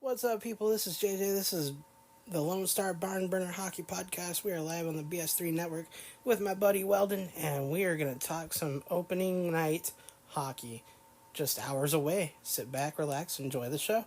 What's up, people? This is JJ. This is the Lone Star Barn Burner Hockey Podcast. We are live on the BS3 network with my buddy Weldon, and we are going to talk some opening night hockey. Just hours away. Sit back, relax, enjoy the show.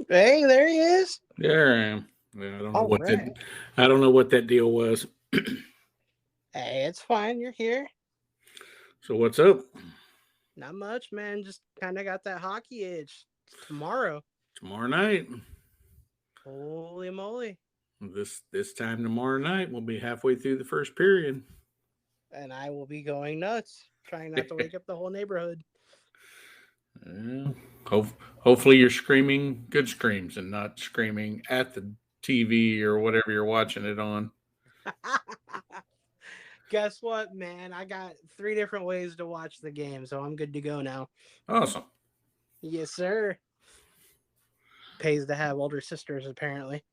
Hey, there he is. There I am. Yeah, All right. I don't know what that deal was. Hey, it's fine. You're here. So what's up? Not much, man. Just kind of got that hockey itch. It's tomorrow. Tomorrow night. Holy moly. This time tomorrow night we'll be halfway through the first period. And I will be going nuts, trying not to wake up the whole neighborhood. Yeah. Hopefully you're screaming good screams and not screaming at the TV or whatever you're watching it on. Guess what, man? I got 3 different ways to watch the game, so I'm good to go now. Awesome. Yes, sir. Pays to have older sisters, apparently.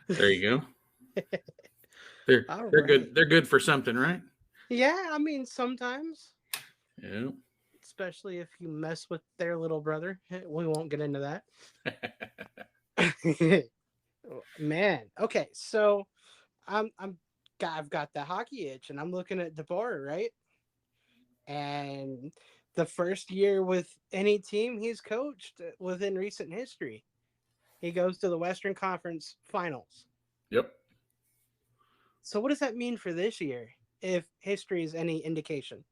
There you go. All They're right. good. They're good for something, right? Yeah, I mean, sometimes, Yeah. especially if you mess with their little brother. We won't get into that. Man, okay, so I'm I've got the hockey itch, and I'm looking at DeBoer, right? And the first year with any team he's coached within recent history, he goes to the Western Conference Finals. Yep. So what does that mean for this year, if history is any indication?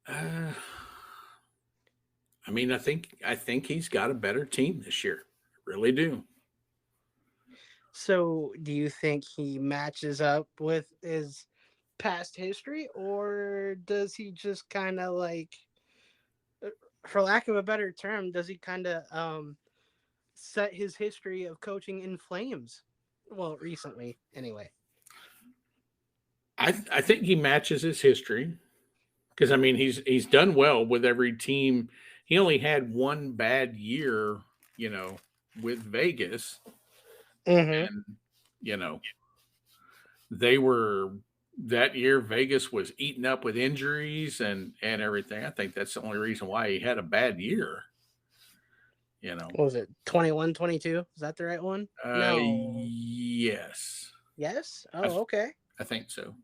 Uh, I mean, I think he's got a better team this year. Really do. So do you think he matches up with his past history, or does he just kind of like for lack of a better term, does he kind of set his history of coaching in flames? Well, recently, anyway. I think he matches his history because I mean he's done well with every team. He only had one bad year, you know, with Vegas, Mm-hmm. and you know they were that year. Vegas was eaten up with injuries and everything. I think that's the only reason why he had a bad year. You know, What was it, 21, 22? Is that the right one? No. yes, Yes? I, Oh, th- okay. I think so.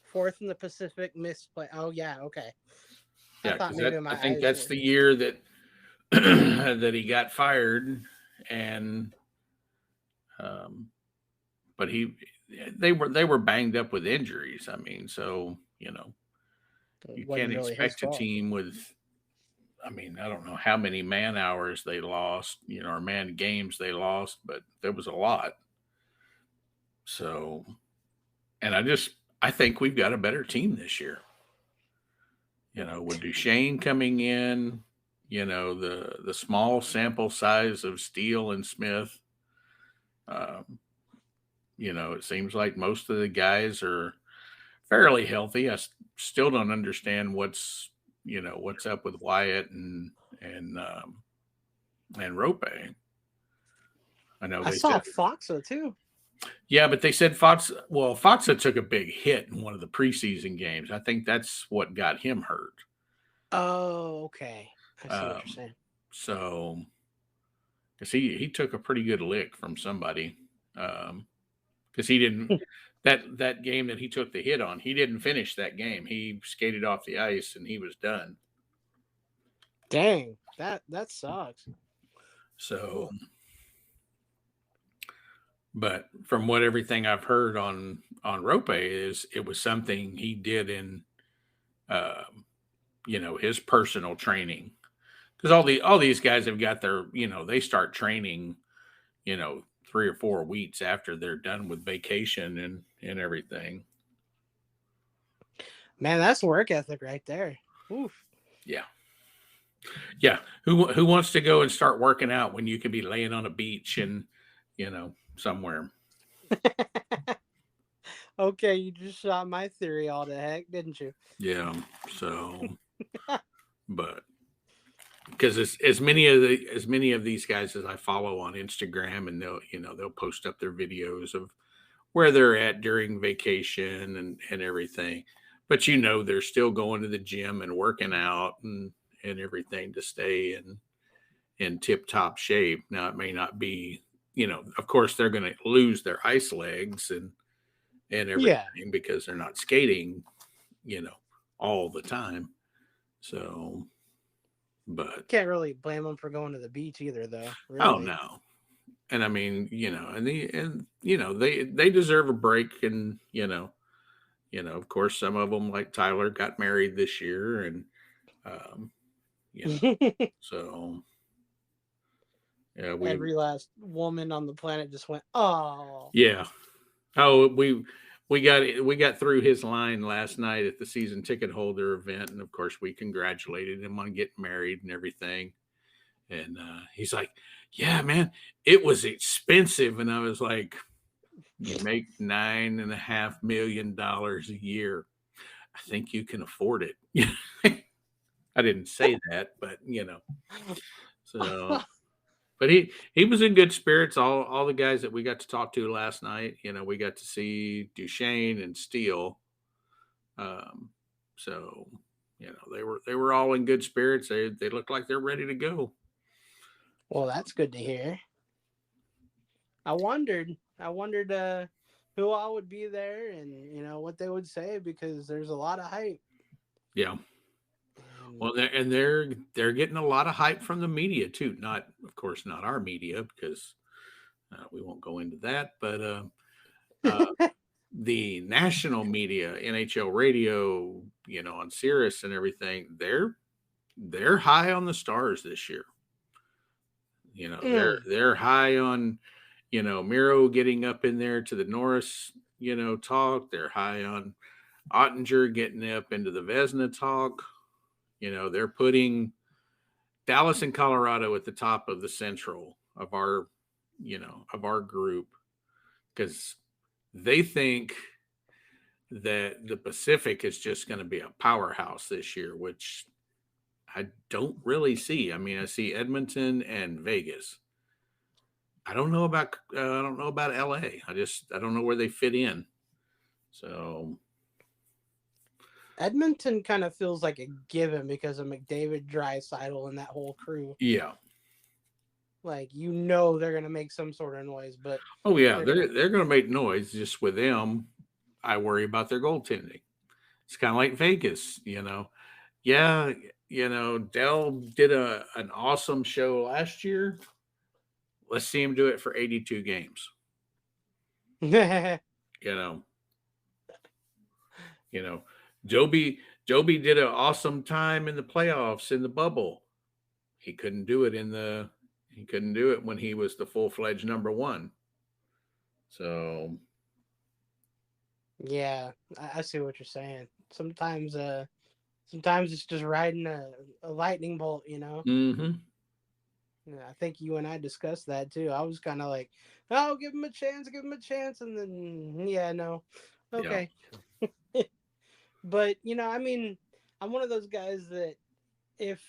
Fourth in the Pacific misplay. Oh, yeah, okay. I Yeah, thought because maybe I my think eyes that's were. the year that that he got fired, and um, but they were banged up with injuries. I mean, so It you wasn't can't really his expect a fault. team with. I mean, I don't know how many man hours they lost, or man games they lost, but there was a lot. So, and I think we've got a better team this year. With Duchesne coming in, the small sample size of Steele and Smith. Um, it seems like most of the guys are fairly healthy. Still don't understand what's up with Wyatt and Rope. I know I they saw said, Foxa too. yeah, but they said Foxa took a big hit in one of the preseason games. I think that's what got him hurt. Oh, okay. I see what you're Um, saying. so, because he took a pretty good lick from somebody, because he didn't that game that he took the hit on. He didn't finish that game. He skated off the ice and he was done. Dang, that sucks. So, Ooh. but from what everything I've heard on Rope is it was something he did in, um, his personal training, because all these guys have got their, they start training, 3 or 4 weeks after they're done with vacation and everything. Man, that's work ethic right there. Oof. Yeah. Yeah. Who wants to go and start working out when you could be laying on a beach and, somewhere? Okay, you just shot my theory all to heck, didn't you? Yeah. So, but because as many of these guys as I follow on Instagram, and they'll post up their videos of where they're at during vacation and everything. But they're still going to the gym and working out and everything to stay in tip top shape. Now it may not be, of course they're going to lose their ice legs and Yeah. everything because they're not skating, you know, all the time. So, but Can't really blame them for going to the beach either, though. oh Really. no. And I mean, they deserve a break, and of course, some of them like Tyler got married this year, and um, you know, so yeah, Every last woman on the planet just went, "Oh." yeah. Oh, we got through his line last night at the season ticket holder event, and of course, we congratulated him on getting married and everything. And he's like, "Yeah, man, it was expensive," and I was like, "You make $9.5 million a year. I think you can afford it." I didn't say that, but so. But he was in good spirits. All the guys that we got to talk to last night, we got to see Duchesne and Steele. Um, so they were all in good spirits. They looked like they're ready to go. Well, that's good to hear. I wondered who all would be there and what they would say because there's a lot of hype. Yeah. And Well, they're getting a lot of hype from the media too. Not, of course, not our media, because we won't go into that. But uh, the national media, NHL radio, on Sirius and everything, they're high on the Stars this year. They're mm, they're high on Miro getting up in there to the Norris talk. They're high on Ottinger getting up into the Vesna talk. They're putting Dallas and Colorado at the top of the Central of our, of our group, because they think that the Pacific is just going to be a powerhouse this year, which I don't really see. I mean, I see Edmonton and Vegas. I don't know about LA. I don't know where they fit in. So Edmonton kind of feels like a given because of McDavid, Draisaitl, and that whole crew. yeah. Like they're gonna make some sort of noise, but Oh yeah, they're going to make noise. Just with them, I worry about their goaltending. It's kind of like Vegas, Yeah, Dell did an awesome show last year. Let's see him do it for 82 games. yeah, You know, Joby did an awesome time in the playoffs in the bubble. He couldn't do it when he was the full-fledged number one. So I see what you're saying. Sometimes it's just riding a lightning bolt, mm-hmm. Yeah, I think you and I discussed that too. I was kind of like, "Oh, give him a chance, and then no, okay." Yeah. But I mean, I'm one of those guys that if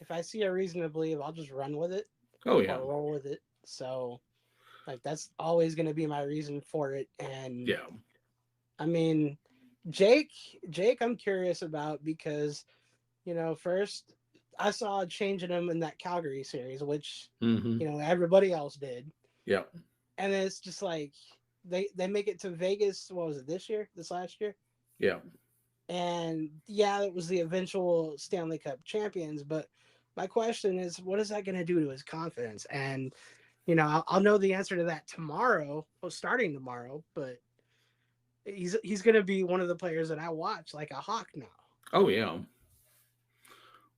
I see a reason to believe, I'll just run with it. Oh yeah, or roll with it. So, like that's always going to be my reason for it. And yeah, I mean, Jake, I'm curious about because first I saw a change in him in that Calgary series, which mm-hmm. Everybody else did. Yeah, and then it's just like they make it to Vegas. What was it this last year? Yeah. And it was the eventual Stanley Cup champions. But my question is, what is that going to do to his confidence? And I'll know the answer to that tomorrow. Well, starting tomorrow, but he's going to be one of the players that I watch like a hawk now. Oh yeah.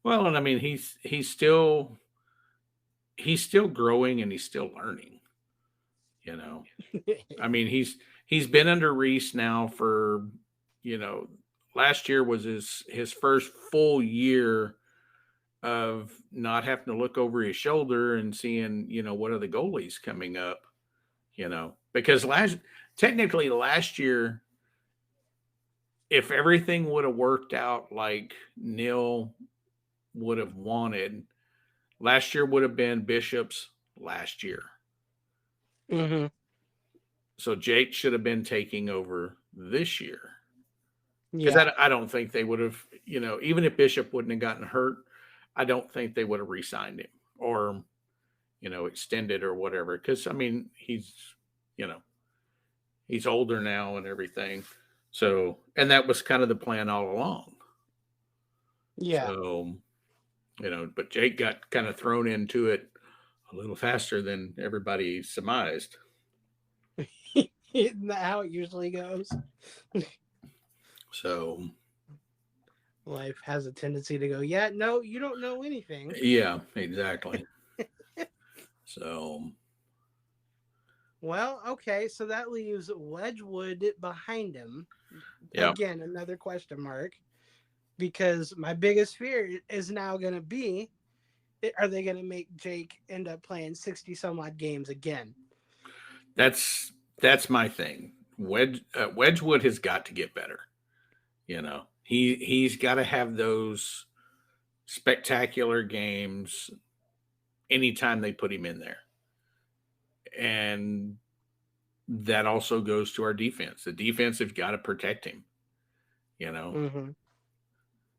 Well, and I mean he's still growing and he's still learning. I mean he's been under Reese now for last year was his first full year of not having to look over his shoulder and seeing what are the goalies coming up, because technically last year, if everything would have worked out like Neil would have wanted, last year would have been Bishop's last year. Mm-hmm. So Jake should have been taking over this year. Because I don't think they would have, even if Bishop wouldn't have gotten hurt, I don't think they would have re-signed him or, extended or whatever. Because, I mean, he's older now and everything. So, and that was kind of the plan all along. Yeah. So, but Jake got kind of thrown into it a little faster than everybody surmised. Isn't that how it usually goes? So life has a tendency to go, no, you don't know anything. Yeah, exactly. So, well, okay, so that leaves Wedgwood behind him. Yep. Again, another question mark, because my biggest fear is now going to be, are they going to make Jake end up playing 60 some odd games again? That's my thing. Wedgwood has got to get better. He's got to have those spectacular games anytime they put him in there. And that also goes to our defense. The defense have got to protect him,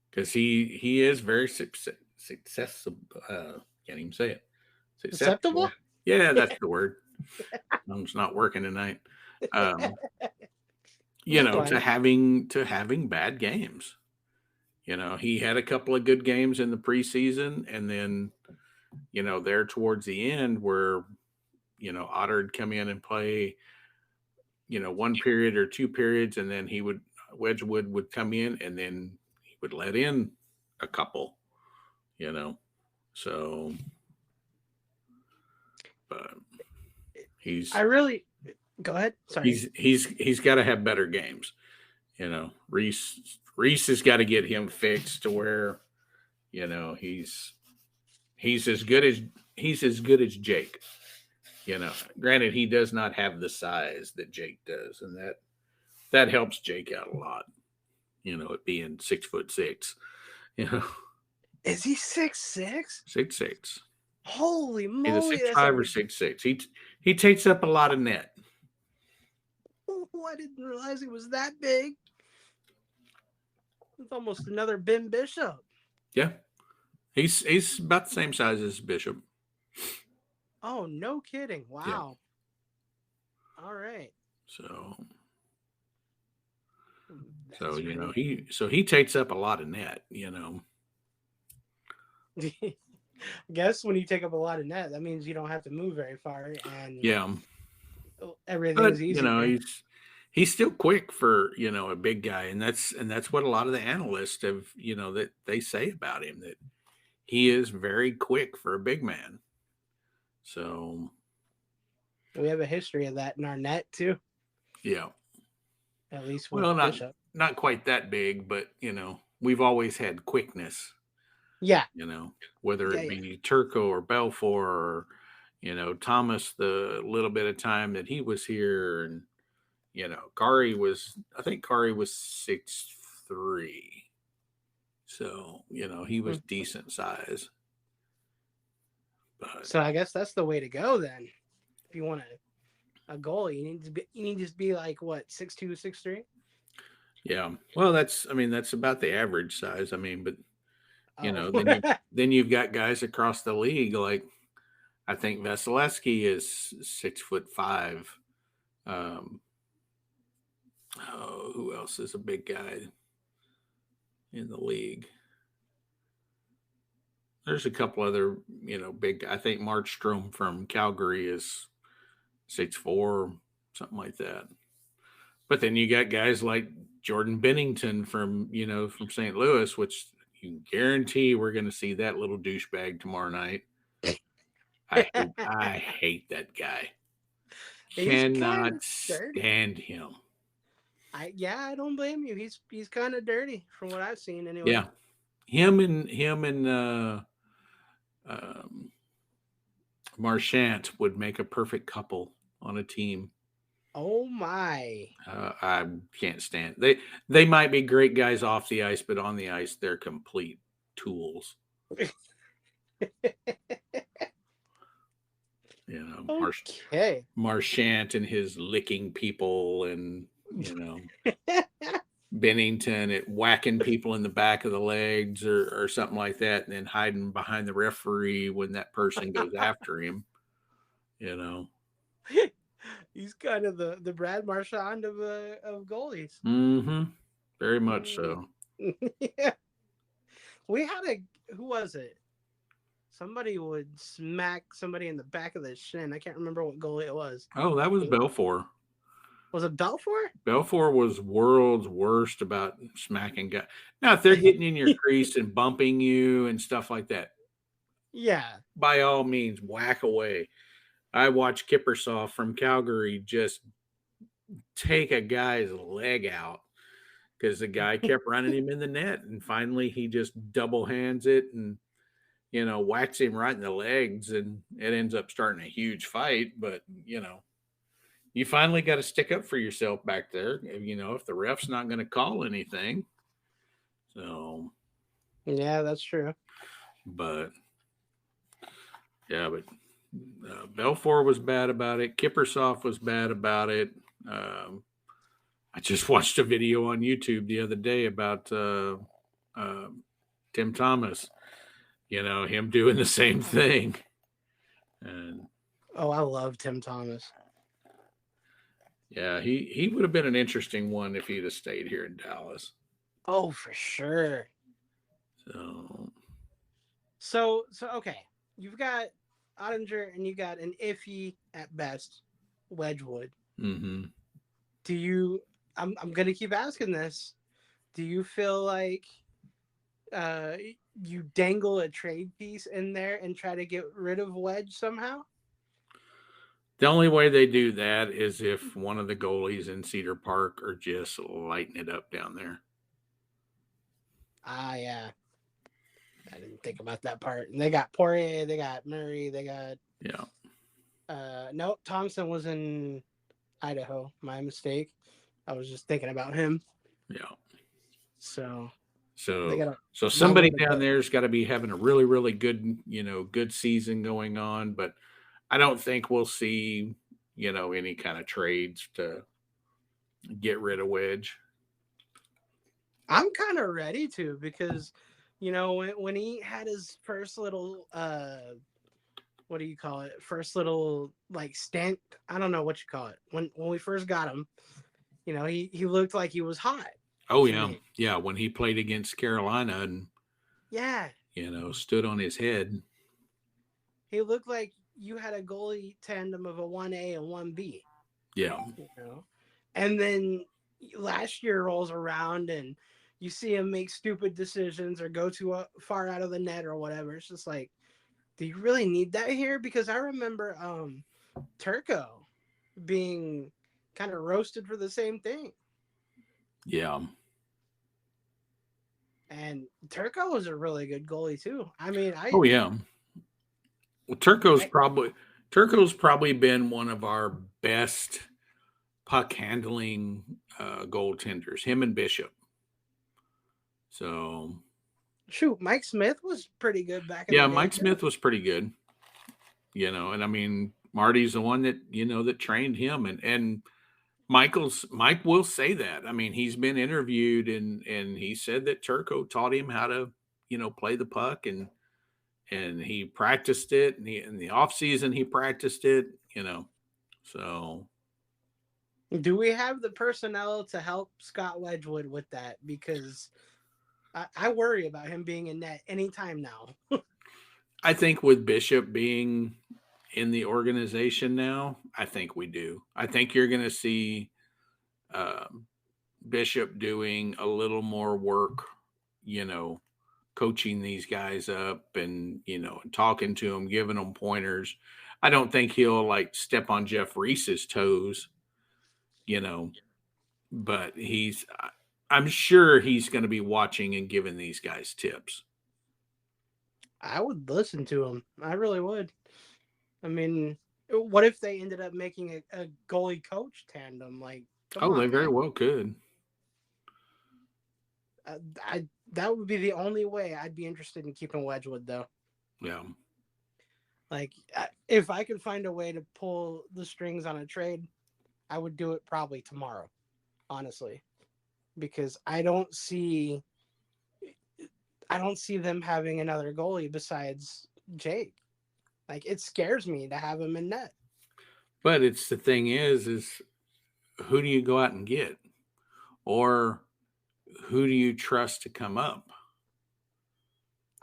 because he is very successful. Can't even say it. Susceptible? Yeah, that's the word. I'm just not working tonight. To having bad games. He had a couple of good games in the preseason, and then, there towards the end where, Otter would come in and play, one period or two periods, and then Wedgwood would come in, and then he would let in a couple, so, but go ahead. Sorry. He's got to have better games. Reese has got to get him fixed to where, he's he's as good as Jake. You know, granted, he does not have the size that Jake does, and that helps Jake out a lot. You know, it being 6'6". You know, Is he 6'6"? 6'6". Holy Either moly, six that's a five or 6'6". He takes up a lot of net. I didn't realize he was that big. It's almost another Ben Bishop. Yeah, he's about the same size as Bishop. Oh, no kidding! Wow. Yeah. All right. So That's you know really... he takes up a lot of net. You know. I guess when you take up a lot of net, that means you don't have to move very far, and Yeah, everything's but you know easier. he's still quick for a big guy, and that's what a lot of the analysts have that they say about him, that he is very quick for a big man. So We have a history of that in our net too. yeah, At least with well, Bishop. not quite that big, but we've always had quickness. Yeah. Whether it be Turco or Belfour or Thomas, the little bit of time that he was here, and I think Kari was 6'3". So, he was decent size. But so I guess that's the way to go then. If you want a goal, you need to be like what, 6'2", 6'3"? yeah. Well, that's about the average size. I mean, but then you've got guys across the league, like I think Vasilevsky is 6'5". Who else is a big guy in the league? There's a couple other, big. I think Markstrom from Calgary is 6'4", something like that. But then you got guys like Jordan Bennington from St. Louis, which you can guarantee we're going to see that little douchebag tomorrow night. I hate that guy. Cannot stand him. I don't blame you. He's kind of dirty from what I've seen anyway. Yeah, him and Marchant would make a perfect couple on a team. Oh my! I can't stand. They might be great guys off the ice, but on the ice they're complete tools. Okay. Marchant and his licking people, and Bennington at whacking people in the back of the legs or something like that, and then hiding behind the referee when that person goes after him. He's kind of the Brad Marchand of goalies. Mm-hmm. Very much so. Yeah. We had who was it? Somebody would smack somebody in the back of the shin. I can't remember what goalie it was. Oh, that was Belfour. Was it Belfour? Belfour was world's worst about smacking guys. Now, if they're getting in your crease and bumping you and stuff like that, yeah, by all means, whack away. I watched Kiprusoff from Calgary just take a guy's leg out because the guy kept running him in the net, and finally he just double hands it and whacks him right in the legs, and it ends up starting a huge fight. But you finally got to stick up for yourself back there, if the ref's not going to call anything. So yeah, that's true. But Belfour was bad about it. Kiprusoff was bad about it. I just watched a video on YouTube the other day about Tim Thomas, him doing the same thing. And I love Tim Thomas. Yeah, he would have been an interesting one if he'd have stayed here in Dallas. Oh, for sure. So okay. You've got Oettinger and you got an iffy at best Wedgwood. Mm-hmm. Do you? I'm gonna keep asking this. Do you feel like you dangle a trade piece in there and try to get rid of Wedge somehow? The only way they do that is if one of the goalies in Cedar Park are just lighting it up down there. Yeah. I didn't think about that part. And they got Poirier, they got Murray, they got Yeah. no, Thompson was in Idaho. My mistake. I was just thinking about him. Yeah. So they So got so a long way somebody to down go. there's got to be having a really, really good, good season going on. But I don't think we'll see, any kind of trades to get rid of Wedge. I'm kind of ready to because, when he had his first little what do you call it? First little like stint. I don't know what you call it. When we first got him, he looked like he was hot Oh to yeah. me. Yeah, when he played against Carolina and Yeah, stood on his head. he looked like you had a goalie tandem of a 1A and 1B. Yeah. And then last year rolls around and you see him make stupid decisions or go too far out of the net or whatever. It's just like, do you really need that here? Because I remember Turco being kind of roasted for the same thing. Yeah. And Turco was a really good goalie too. I mean, Oh yeah. Well, Turco's probably been one of our best puck handling goaltenders. Him and Bishop. So shoot, Mike Smith was pretty good back in the yeah, day Mike too. Smith was pretty good. And I mean Marty's the one that that trained him, and Mike will say that. I mean, he's been interviewed and he said that Turco taught him how to play the puck, and he practiced it, and in the off season he practiced it. So Do we have the personnel to help Scott Wedgwood with that? Because I worry about him being in net anytime now. I think with Bishop being in the organization now, I think we do. I think you're going to see Bishop doing a little more work, coaching these guys up and, talking to them, giving them pointers. I don't think he'll like step on Jeff Reese's toes, you know, but I'm sure he's going to be watching and giving these guys tips. I would listen to him. I really would. I mean, what if they ended up making a goalie coach tandem? Like, come Oh, they on, very man. well could. That would be the only way I'd be interested in keeping Wedgwood, though. Yeah. Like, if I could find a way to pull the strings on a trade, I would do it probably tomorrow, honestly, because I don't see them having another goalie besides Jake. Like, it scares me to have him in net. But it's the thing is who do you go out and get? Or who do you trust to come up?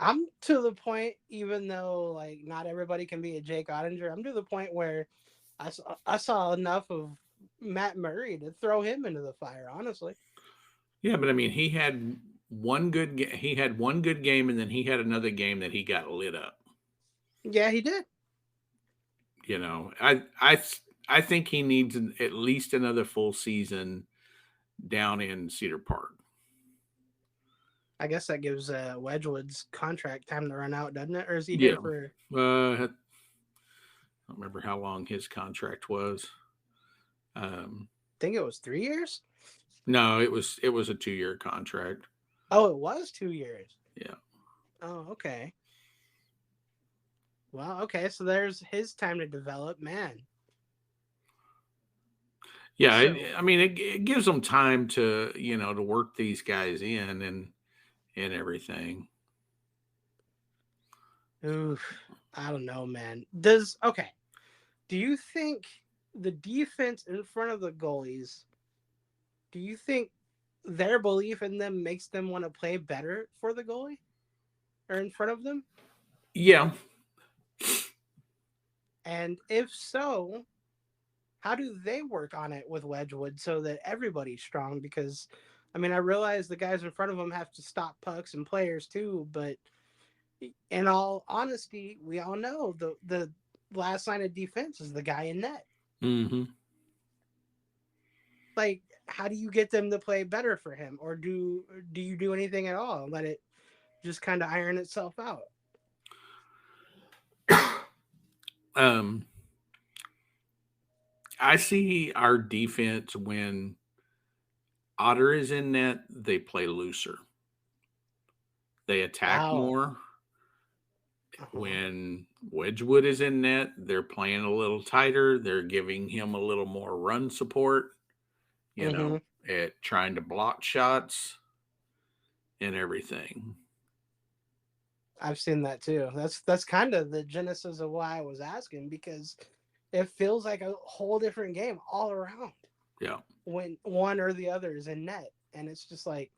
I'm to the point, even though like not everybody can be a Jake Ottinger, I'm to the point where I saw enough of Matt Murray to throw him into the fire. Honestly, Yeah, but I mean, he had one good game, and then he had another game that he got lit up. yeah, he did. I think he needs at least another full season down in Cedar Park. I guess that gives Wedgwood's contract time to run out, doesn't it? Or is he Yeah. here for? I don't remember how long his contract was. I think it was 3 years. No, it was a 2-year contract. Oh, it was 2 years. Yeah. Oh, okay. Well, okay, so there's his time to develop, man. Yeah, So, I mean, it gives them time to to work these guys in and everything. oof, I don't know, man. Okay? Do you think the defense in front of the goalies? Do you think their belief in them makes them want to play better for the goalie or in front of them? Yeah. And if so, how do they work on it with Wedgwood so that everybody's strong? Because, I mean, I realize the guys in front of them have to stop pucks and players too, but in all honesty, we all know the last line of defense is the guy in net. Mm-hmm. Like, how do you get them to play better for him, or do you do anything at all? Let it just kind of iron itself out. um, I see our defense when Otter is in net, they play looser. They attack Wow. more. Uh-huh. When Wedgwood is in net, they're playing a little tighter. They're giving him a little more run support, Mm-hmm. at trying to block shots and everything. I've seen that too. That's kind of the genesis of why I was asking, because it feels like a whole different game all around Yeah. when one or the other is in net, and it's just like,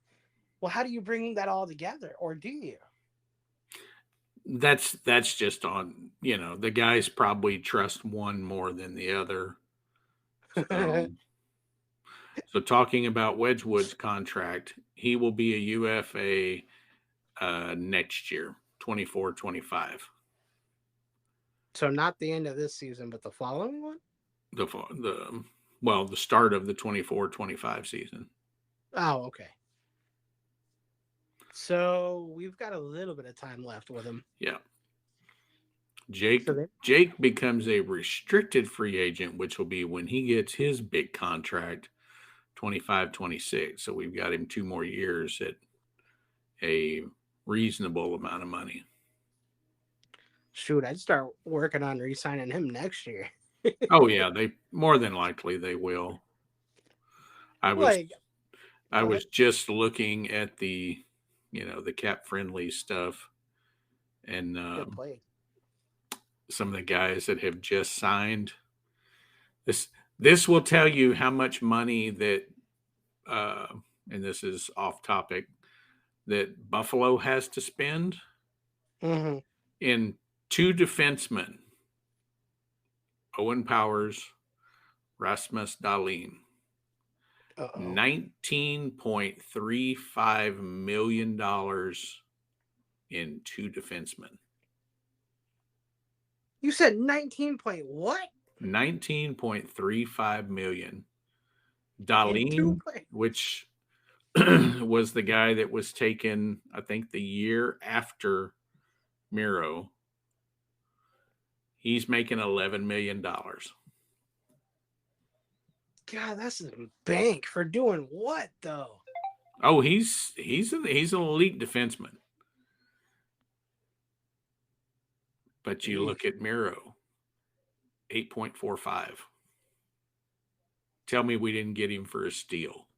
well, how do you bring that all together, or do you? That's just on, the guys probably trust one more than the other. So talking about Wedgwood's contract, he will be a UFA next year, 24-25. So not the end of this season, but the following one. The start of the 24-25 season. Oh, okay. So we've got a little bit of time left with him. Yeah. Jake becomes a restricted free agent, which will be when he gets his big contract, 25-26. So we've got him 2 more years at a reasonable amount of money. Shoot, I'd start working on re-signing him next year. Oh yeah, they more than likely they will. I was just looking at the cap friendly stuff, and some of the guys that have just signed. This will tell you how much money that, and this is off topic, that Buffalo has to spend in 2 defensemen, Owen Powers, Rasmus Dahlin. $19.35 million in 2 defensemen. You said 19 point what? 19.35 million. Dahlin, which was the guy that was taken, I think, the year after Miro. He's making $11 million. God, that's a bank for doing what though? Oh, he's an elite defenseman. But you look at Miro, 8.45. Tell me we didn't get him for a steal.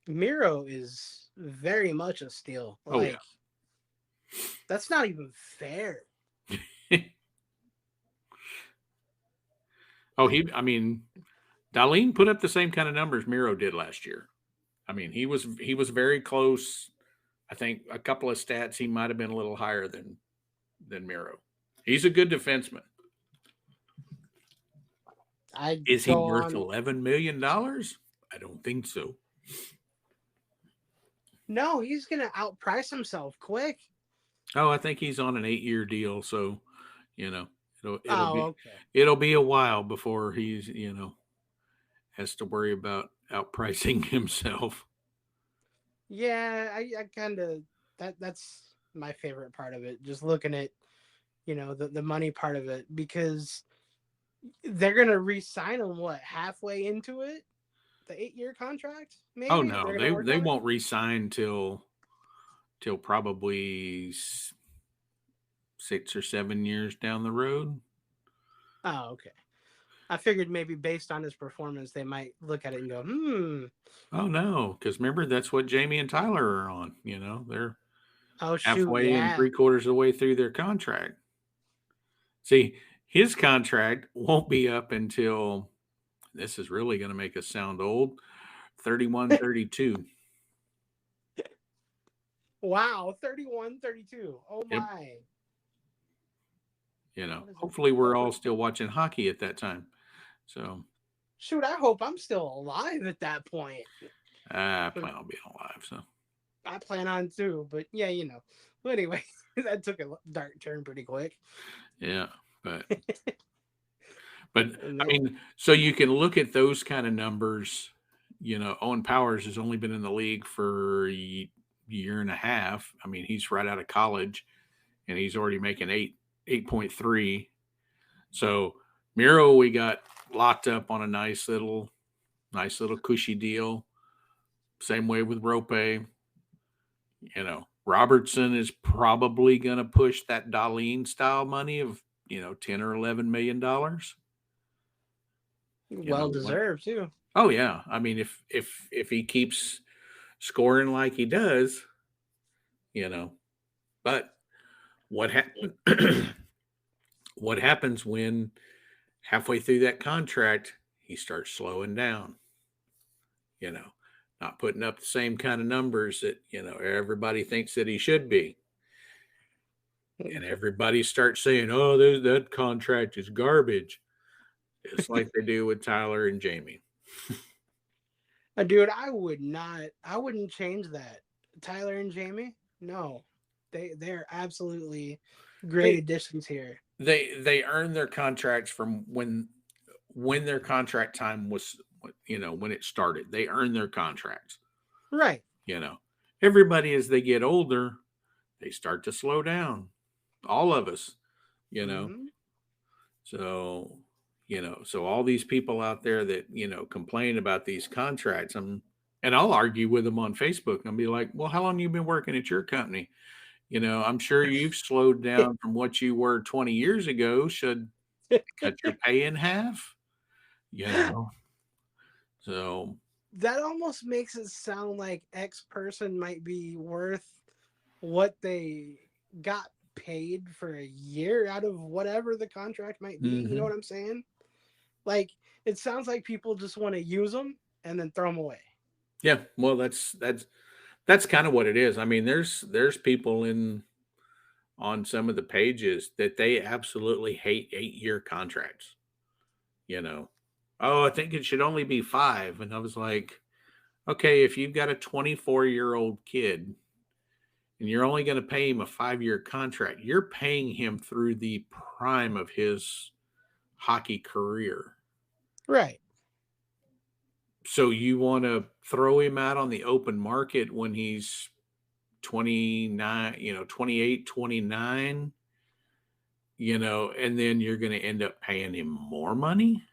Miro is very much a steal. Like, that's not even fair. Dahlin put up the same kind of numbers Miro did last year. I mean, he was very close. I think a couple of stats he might have been a little higher than Miro. He's a good defenseman. Is he worth $11 million? I don't think so. No, he's going to outprice himself quick. Oh, I think he's on an 8-year deal, so it'll be a while before he's has to worry about outpricing himself. Yeah, I kind of that's my favorite part of it. Just looking at the money part of it, because they're gonna re-sign him halfway into it, the 8-year contract. Maybe. Oh no, they won't re-sign till probably 6 or 7 years down the road. Oh, okay. I figured maybe based on his performance, they might look at it and go, Oh no, because remember that's what Jamie and Tyler are on. They're halfway and 3/4 of the way through their contract. See, his contract won't be up until, this is really going to make us sound old, 31, 32. Wow, 31, 32. Oh my. Hopefully we're all still watching hockey at that time. So, shoot, I hope I'm still alive at that point. I plan on being alive, so. I plan on too, but yeah, But anyway, that took a dark turn pretty quick. Yeah, but I mean, so you can look at those kind of numbers. Owen Powers has only been in the league for year and a half. I mean, he's right out of college and he's already making 8.3. So Miro, we got locked up on a nice little cushy deal. Same way with Rope. Robertson is probably going to push that Darlene style money of, 10 or $11 million. Well deserved too. Oh yeah. I mean, if he keeps scoring like he does, but what happened? What happens when halfway through that contract he starts slowing down? Not putting up the same kind of numbers that everybody thinks that he should be, and everybody starts saying, "Oh, that contract is garbage," just like they do with Tyler and Jamie. Dude, I wouldn't change that. Tyler and Jamie, no, they're absolutely great additions here. They earned their contracts from when their contract time was, when it started. They earned their contracts. Right. Everybody, as they get older, they start to slow down. All of us, Mm-hmm. So, so all these people out there that, complain about these contracts, and I'll argue with them on Facebook and be like, well, how long have you been working at your company? I'm sure you've slowed down from what you were 20 years ago. Should cut your pay in half, So that almost makes it sound like X person might be worth what they got paid for a year out of whatever the contract might be. You know what I'm saying? Like, it sounds like people just want to use them and then throw them away. Yeah, well, that's kind of what it is. I mean, there's people on some of the pages that they absolutely hate 8-year contracts. Oh, I think it should only be 5. And I was like, okay, if you've got a 24-year-old kid and you're only going to pay him a 5-year contract, you're paying him through the prime of his hockey career. Right. So you want to throw him out on the open market when he's 29, 28, 29, and then you're going to end up paying him more money,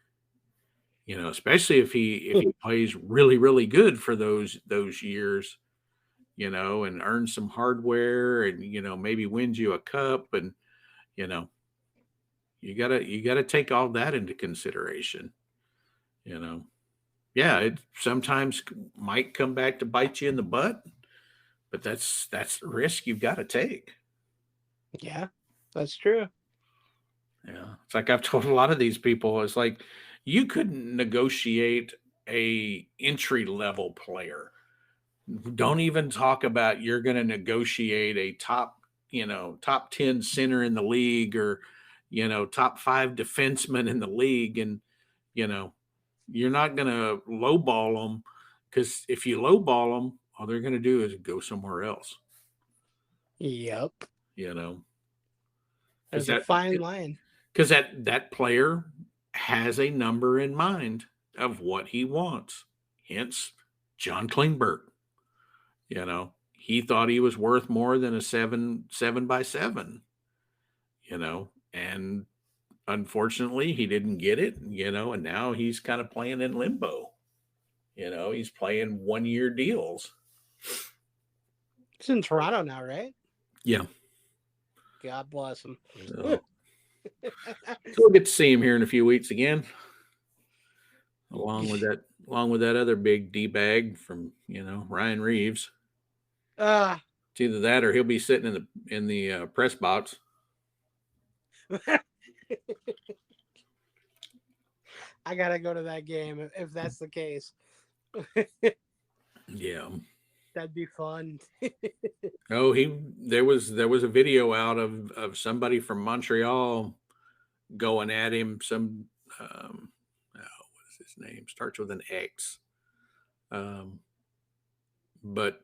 especially if he plays really, really good for those years, and earns some hardware and, maybe wins you a cup. And, you gotta take all that into consideration, Yeah, it sometimes might come back to bite you in the butt, but that's the risk you've got to take. Yeah, that's true. Yeah. It's like I've told a lot of these people, it's like you couldn't negotiate a entry level player. Don't even talk about you're going to negotiate a top 10 center in the league or, top 5 defenseman in the league. And, you're not going to lowball them, because if you lowball them, all they're going to do is go somewhere else. Yep. There's a fine line. Because that player has a number in mind of what he wants. Hence, John Klingberg. He thought he was worth more than a 7x7. And unfortunately, he didn't get it. And now he's kind of playing in limbo. He's playing 1-year deals. He's in Toronto now, right? Yeah. God bless him. So we'll get to see him here in a few weeks again, along with that other big D bag from Ryan Reeves. It's either that or he'll be sitting in the press box. I gotta go to that game if that's the case. Yeah, that'd be fun. Oh, there was a video out of somebody from Montreal going at him. Some what is his name? Starts with an X. But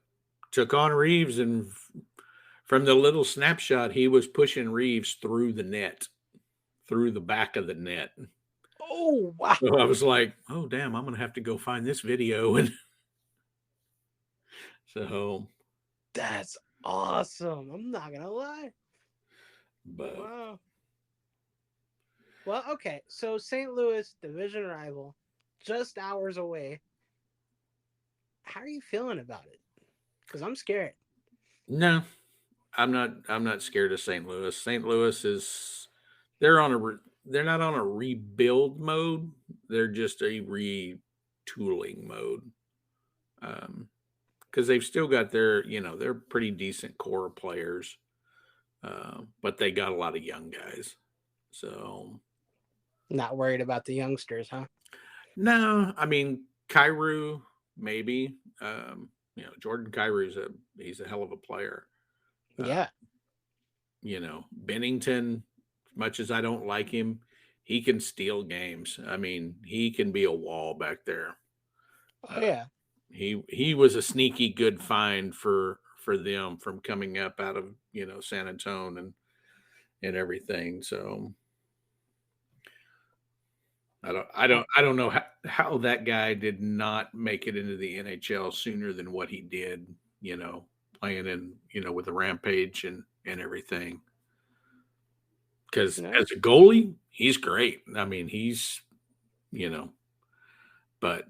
took on Reeves, and from the little snapshot, he was pushing Reeves through the net, through the back of the net. Oh, wow. So I was like, oh, damn, I'm going to have to go find this video. And so, That's awesome. I'm not gonna lie. But Wow. Well, okay. So St. Louis, division rival, just hours away. How are you feeling about it? Because I'm scared. no, I'm not. I'm not scared of St. Louis. St. Louis is they're on a they're not on a rebuild mode. They're just a retooling mode. Because they've still got their they're pretty decent core players, but they got a lot of young guys. So Not worried about the youngsters, huh? no, I mean Cairo maybe. Jordan Cairu's he's a hell of a player. Uh, Yeah. Bennington, as much as I don't like him, he can steal games. I mean, he can be a wall back there. Oh yeah. He was a sneaky good find for them from coming up out of San Antonio and everything. So I don't know how that guy did not make it into the NHL sooner than what he did. Playing in with the Rampage and everything. Because No. as a goalie, he's great. I mean, you know, but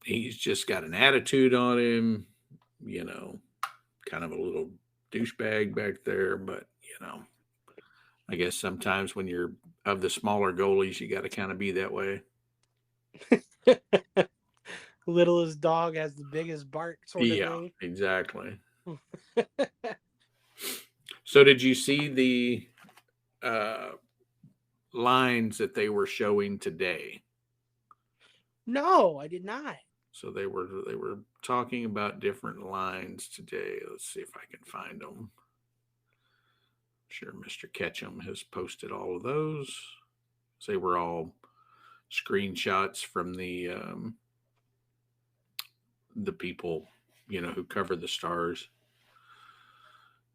he's just got an attitude on him. You know, kind of a little douchebag back there. But I guess sometimes when you're of the smaller goalies, you got to kind of be that way. Littlest dog has the biggest bark, sort of Yeah, thing. exactly. So did you see the uh, lines that they were showing today? No, I did not. So they were talking about different lines today. Let's see if I can find them. I'm sure Mr. Ketchum has posted all of those. They were all screenshots from the people who cover the Stars.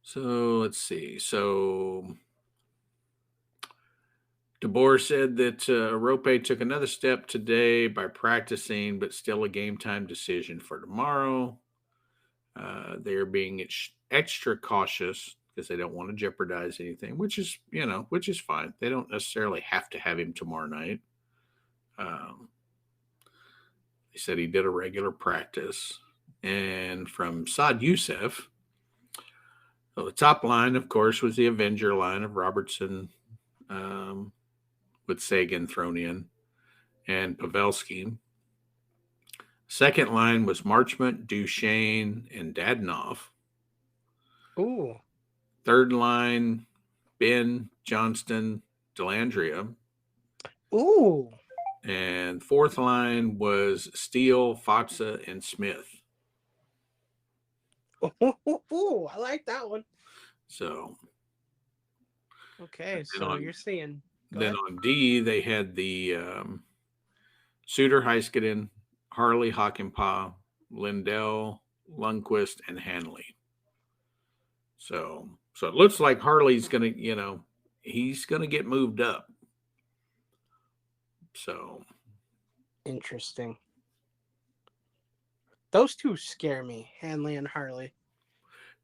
So let's see. So DeBoer said that Rope took another step today by practicing, but still a game time decision for tomorrow. They are being extra cautious because they don't want to jeopardize anything, which is fine. They don't necessarily have to have him tomorrow night. He said he did a regular practice. And from Saad Youssef, so the top line, of course, was the Avenger line of Robertson, with Sagan thrown in, and Pavelski. Second line was Marchment, Duchesne, and Dadonov. Ooh. Third line, Ben, Johnston, Delandria. Ooh. And fourth line was Steele, Fatsa, and Smith. Ooh, I like that one. So Okay, so you're seeing. Then on D, they had the Suter, Heiskanen, Harley, Hakanpää, Lindell, Lundqvist, and Hanley. So it looks like Harley's going to, he's going to get moved up. So Interesting. Those two scare me, Hanley and Harley.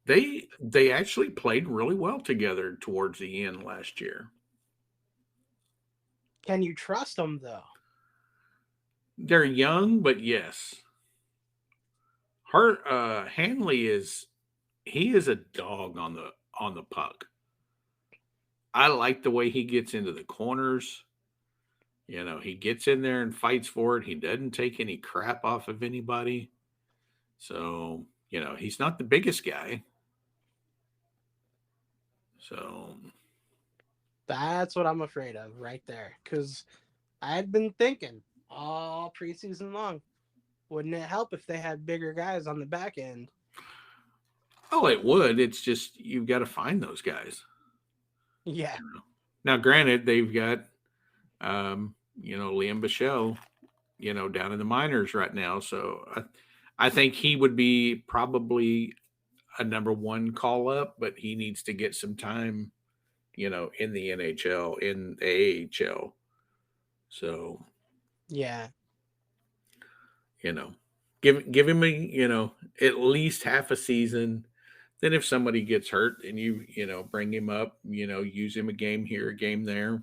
they actually played really well together towards the end last year. Can you trust them though? They're young, but yes. Hanley is a dog on the puck. I like the way he gets into the corners. He gets in there and fights for it. He doesn't take any crap off of anybody. So, he's not the biggest guy. So That's what I'm afraid of right there. Because I had been thinking all preseason long, wouldn't it help if they had bigger guys on the back end? oh, it would. It's just you've got to find those guys. Yeah. Now, granted, they've got Liam Bichelle, down in the minors right now. So I think he would be probably a number one call up, but he needs to get some time, in the NHL, in the AHL. So, Yeah. give him at least half a season Then if somebody gets hurt and bring him up, use him a game here, a game there,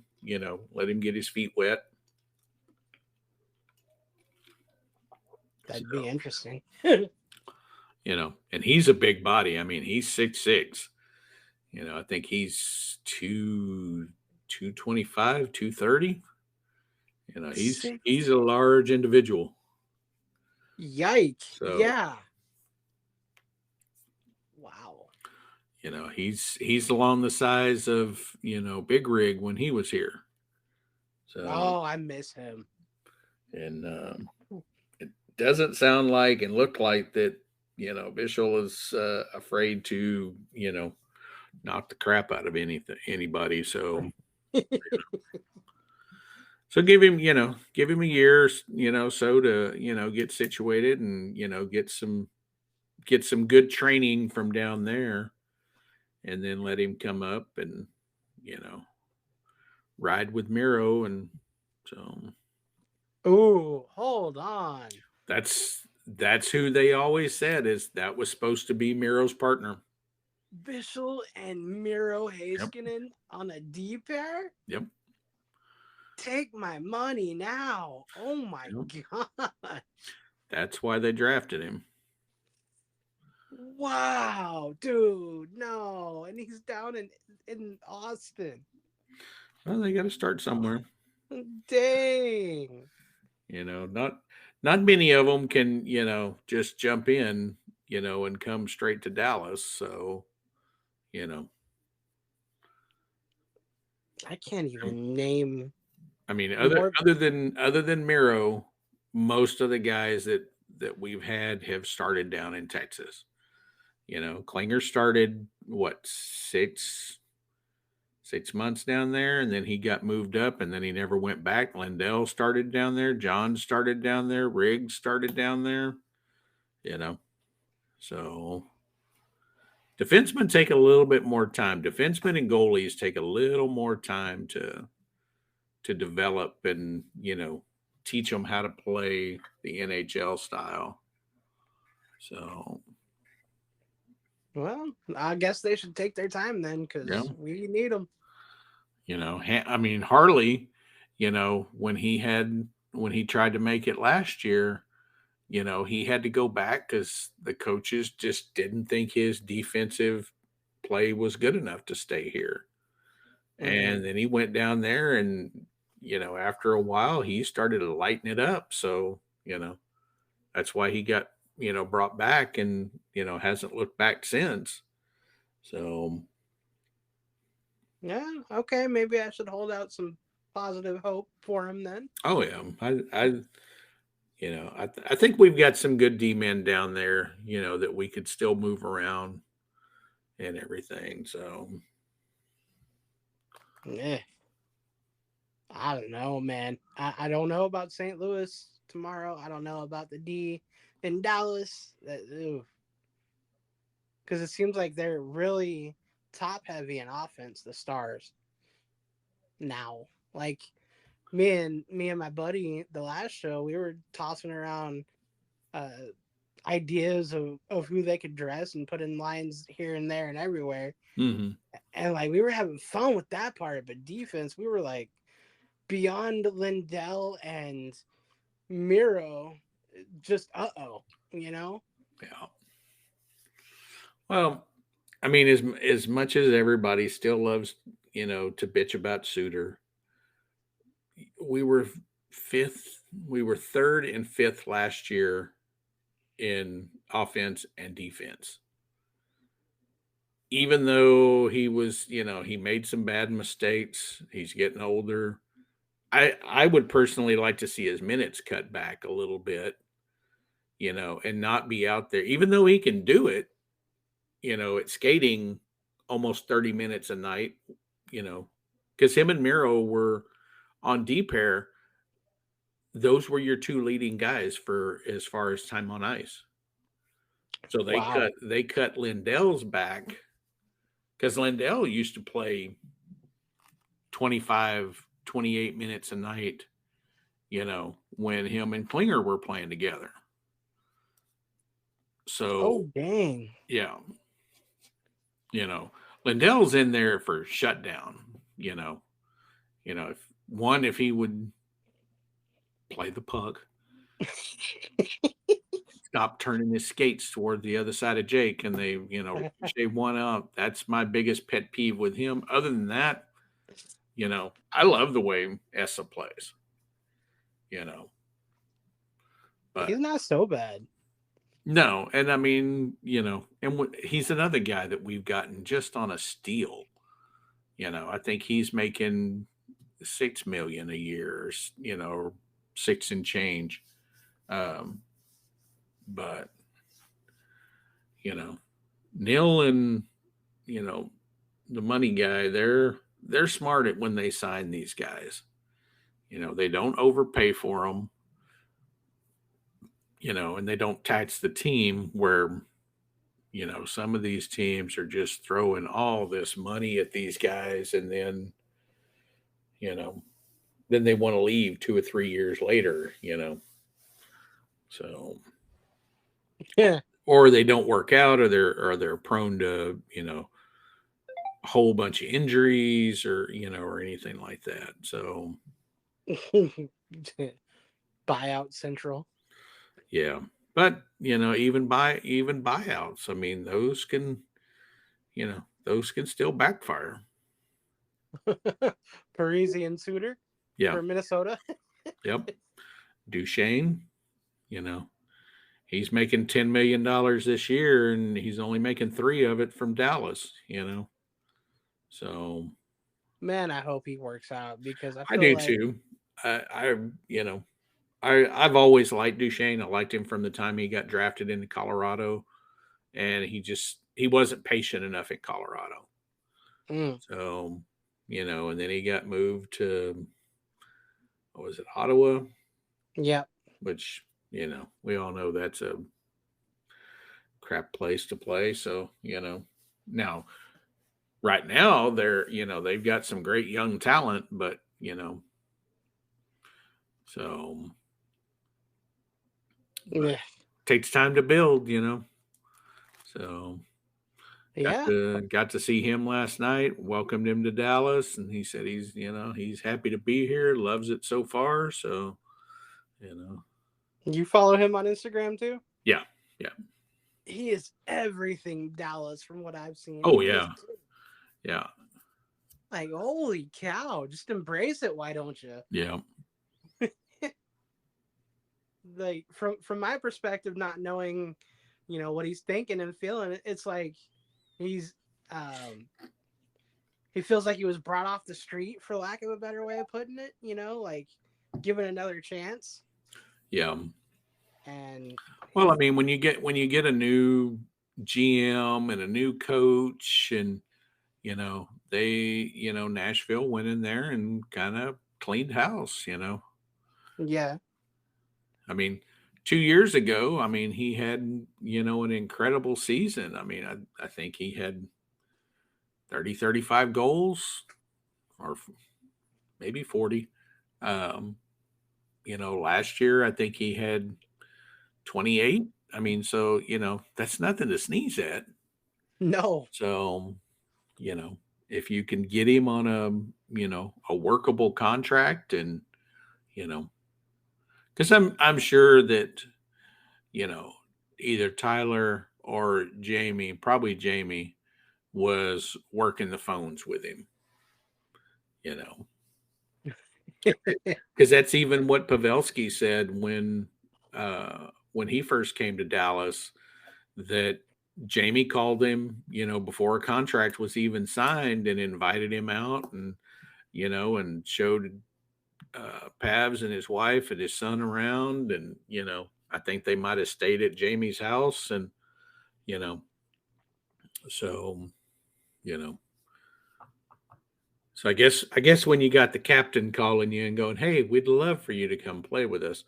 let him get his feet wet. That'd be interesting. And he's a big body. I mean, he's 6'6". I think he's 225, 230. He's a large individual. Yikes. So, yeah. Wow. He's along the size of, Big Rig when he was here. So I miss him. And it doesn't sound like and look like that, Bishel is afraid to, knock the crap out of anybody. So so give him a year, so to, get situated and, get some good training from down there, and then let him come up and, ride with Miro. And so, ooh, hold on. That's who they always said is that was supposed to be Miro's partner. Bishel and Miro Heiskanen on a D pair? Yep. Take my money now. Oh my God. That's why they drafted him. Wow, dude. No. And he's down in Austin. Well, they got to start somewhere. Dang. Not many of them can, just jump in, and come straight to Dallas. So, I can't even name. I mean, other than Miro, most of the guys that we've had have started down in Texas. Klinger started what 6 months down there, and then he got moved up, and then he never went back. Lindell started down there. John started down there. Riggs started down there. So defensemen take a little bit more time. Defensemen and goalies take a little more time to develop and, teach them how to play the NHL style. So, well, I guess they should take their time then, because we need them. I mean, Harley, when he tried to make it last year, he had to go back because the coaches just didn't think his defensive play was good enough to stay here. Mm-hmm. And then he went down there and, after a while, he started to lighten it up. So, that's why he got, brought back and, hasn't looked back since. So. Yeah. Okay. Maybe I should hold out some positive hope for him then. Oh, yeah. I think we've got some good D-men down there, that we could still move around and everything. So, yeah, I don't know, man. I don't know about St. Louis tomorrow. I don't know about the D in Dallas. Because it seems like they're really top heavy in offense, the Stars. Now, like me and my buddy, the last show, we were tossing around ideas of who they could dress and put in lines here and there and everywhere. Mm-hmm. And like we were having fun with that part, but defense, we were like beyond Lindell and Miro, just Yeah. Well, I mean, as much as everybody still loves, to bitch about Suter, we were third and fifth last year in offense and defense. Even though he was, he made some bad mistakes, he's getting older. I would personally like to see his minutes cut back a little bit, and not be out there, even though he can do it, at skating almost 30 minutes a night, because him and Miro were on D pair. Those were your two leading guys for as far as time on ice. So they cut Lindell's back because Lindell used to play 25, 28 minutes a night, when him and Klinger were playing together. So, oh dang, yeah. You know, Lindell's in there for shutdown. If he would play the puck, stop turning his skates toward the other side of Jake, and they, shave one out. That's my biggest pet peeve with him. Other than that, I love the way Essa plays. But He's not so bad. no, and I mean, he's another guy that we've gotten just on a steal. I think he's making 6 million a year, or six and change. But Neil and the money guy, they're smart at when they sign these guys. They don't overpay for them. And they don't tax the team where some of these teams are just throwing all this money at these guys, and then they want to leave 2 or 3 years later. So Yeah. or they don't work out, or they're prone to a whole bunch of injuries, or or anything like that. So Buyout central. yeah, but even buyouts, I mean, those can still backfire. Parisian Suitor Yeah. for Minnesota. Yep. Duchesne, he's making $10 million this year, and he's only making 3 of it from Dallas. So Man, I hope he works out because I I feel do like too. I've always liked Duchesne. I liked him from the time he got drafted into Colorado, and he wasn't patient enough in Colorado. So, and then he got moved to, what was it, Ottawa? Yeah. Which, we all know that's a crap place to play. So, now right now they've got some great young talent, but so Yeah. takes time to build. So Yeah. got to see him last night, welcomed him to Dallas, and he said he's happy to be here, loves it so far. So, You follow him on Instagram too? yeah. Yeah. He is everything Dallas from what I've seen. Oh yeah. Yeah. Like, holy cow, just embrace it, why don't you? Yeah. Like from my perspective, not knowing, what he's thinking and feeling, it's like he's he feels like he was brought off the street, for lack of a better way of putting it, like given another chance. Yeah. And well, I mean, when you get a new GM and a new coach, and they Nashville went in there and kind of cleaned house. Yeah. I mean, 2 years ago, I mean, he had an incredible season. I mean, I think he had 35 goals, or maybe 40. Last year I think he had 28. I mean, so that's nothing to sneeze at. No. So, if you can get him on a workable contract, and because I'm sure that either Tyler or Jamie, probably Jamie, was working the phones with him. Because that's even what Pavelski said when he first came to Dallas, that Jamie called him, before a contract was even signed, and invited him out, and and showed Pavs and his wife and his son around, and I think they might have stayed at Jamie's house, and so so I guess when you got the captain calling you and going, "Hey, we'd love for you to come play with us,"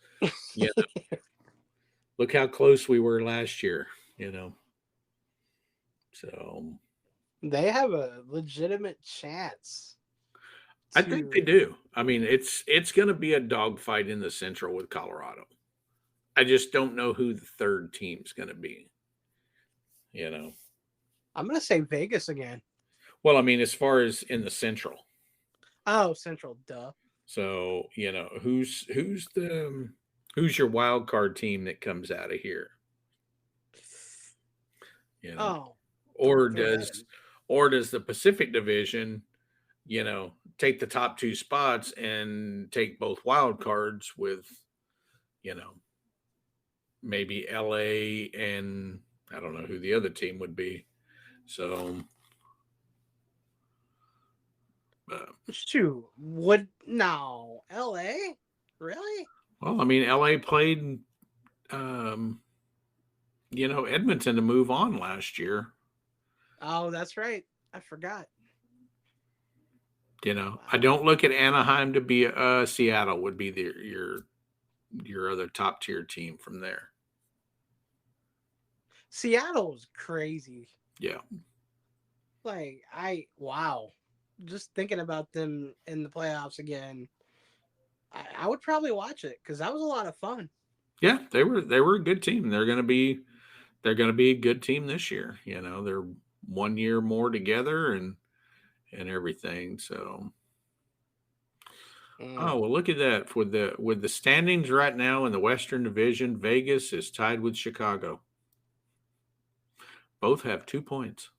look how close we were last year, So They have a legitimate chance. I think they do. I mean, it's going to be a dogfight in the Central with Colorado. I just don't know who the third team's going to be. I'm gonna say Vegas again. Well, I mean, as far as in the Central. Oh, Central, duh. So, who's your wild card team that comes out of here? You know, Oh, don't or throw that does in. or does the Pacific Division, take the top two spots and take both wild cards with, you know, maybe LA and I don't know who the other team would be. So, uh, Shoot, would no L.A. Really? well, I mean, LA played, um, Edmonton to move on last year. Oh, that's right. I forgot. I Wow. don't look at Anaheim to be Seattle would be your other top tier team from there. Seattle's crazy. Yeah. Like wow. Just thinking about them in the playoffs again, I would probably watch it because that was a lot of fun. Yeah, they were a good team. They're gonna be a good team this year. They're 1 year more together and everything. So Mm. oh well, look at that. With the standings right now in the Western Division, Vegas is tied with Chicago. Both have 2 points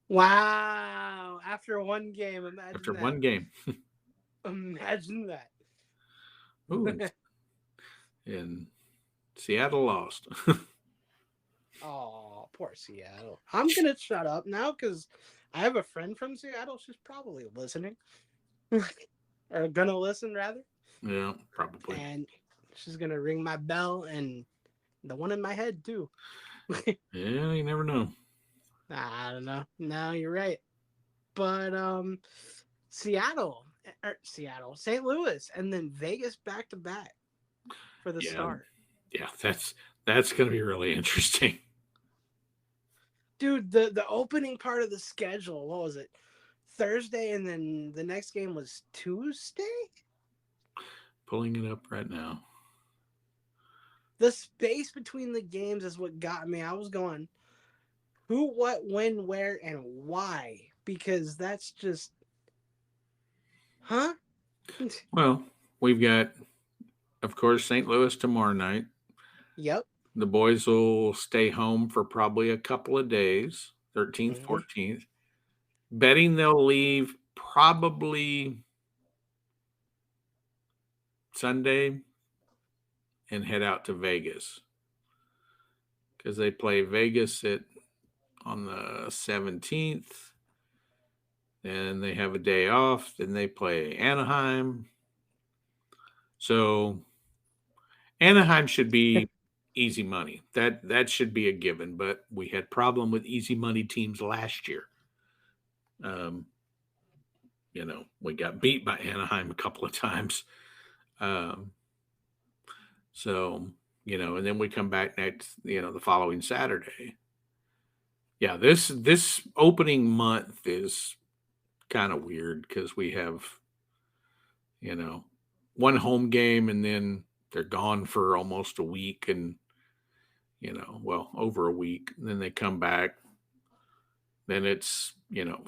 Wow! After one game, after imagine that. one game. Imagine that. Ooh, and Seattle lost. Oh, poor Seattle. I'm gonna shut up now because I have a friend from Seattle. She's probably listening, or gonna listen rather, Yeah, probably. and she's gonna ring my bell and the one in my head too. Yeah, you never know. I don't know. No, you're right. But Seattle, St. Louis, and then Vegas back to back for the Yeah, start. yeah, that's going to be really interesting. Dude, the opening part of the schedule, what was it? Thursday, and then the next game was Tuesday. Pulling it up right now. The space between the games is what got me. I was going, who, what, when, where, and why? Because that's just, huh? Well, we've got, of course, St. Louis tomorrow night. Yep. The boys will stay home for probably a couple of days, 13th, Mm-hmm. 14th. Betting they'll leave probably Sunday and head out to Vegas because they play Vegas on the 17th. Then they have a day off. Then they play Anaheim. So Anaheim should be easy money. That should be a given. But we had problem with easy money teams last year. Um, we got beat by Anaheim a couple of times. Um, so and then we come back the following Saturday. Yeah, this opening month is kind of weird because we have one home game and then they're gone for almost a week and over a week. And then they come back. Then it's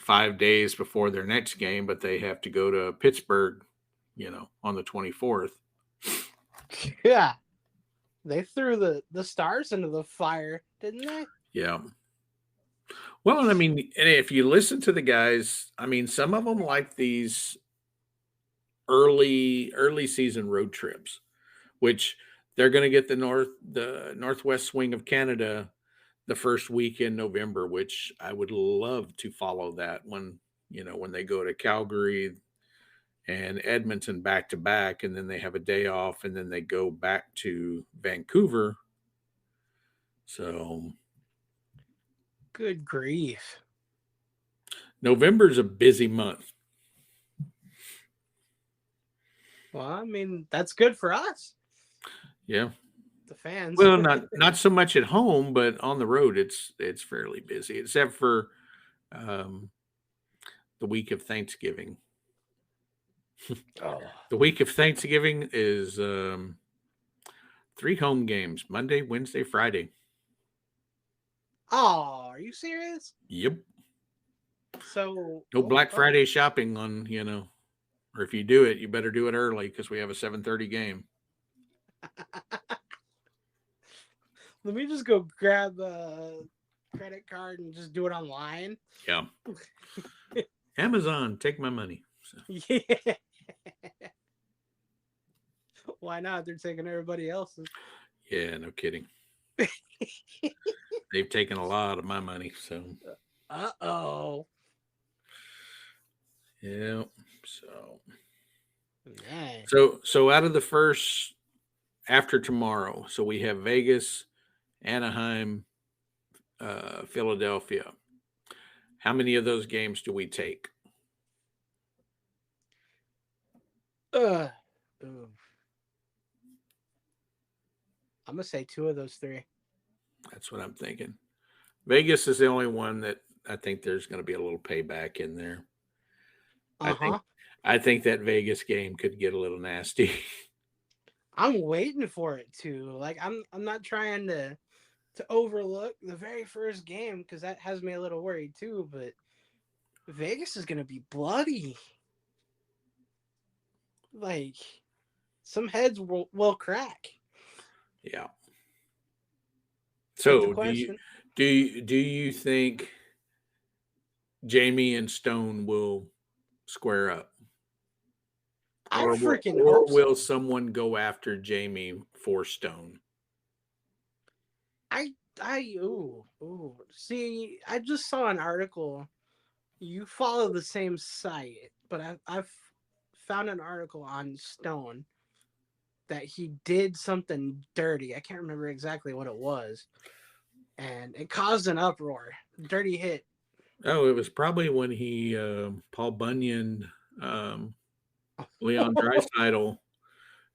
5 days before their next game, but they have to go to Pittsburgh, on the 24th. Yeah. They threw the stars into the fire, didn't they? Yeah. Well, and I mean, and if you listen to the guys, I mean, some of them like these early season road trips, which they're going to get the northwest swing of Canada the first week in November, which I would love to follow that when they go to Calgary and Edmonton back to back, and then they have a day off, and then they go back to Vancouver. So Good grief. November's a busy month. Well, I mean, that's good for us, Yeah. the fans. Well, not so much at home, but on the road, it's fairly busy, except for um, the week of Thanksgiving. Oh, The week of Thanksgiving is 3 home games: Monday, Wednesday, Friday. Oh, are you serious? Yep. So, No oh Black fuck. Friday shopping on, or if you do it, you better do it early because we have a 7:30 game. Let me just go grab a credit card and just do it online. Yeah. Amazon, take my money. So, Yeah. Why not? They're taking everybody else's. yeah, no kidding. They've taken a lot of my money. So, Uh-oh. yeah. So, Man. so out of the first after tomorrow, so we have Vegas, Anaheim, Philadelphia. How many of those games do we take? Ooh. I'm gonna say 2 of those 3. That's what I'm thinking. Vegas is the only one that I think there's going to be a little payback in there. I think Uh-huh. I think that Vegas game could get a little nasty. I'm waiting for it to. Like I'm not trying to overlook the very first game because that has me a little worried too, but Vegas is gonna be bloody. Like some heads will crack. Yeah. But the So question, do you think Jamie and Stone will square up, I freaking or hope will so. someone go after Jamie for Stone? Ooh. See, I just saw an article. You follow the same site, but I've found an article on Stone that he did something dirty. I can't remember exactly what it was, and it caused an uproar. Dirty hit. Oh, it was probably when he Paul Bunyan, um, Leon Draisaitl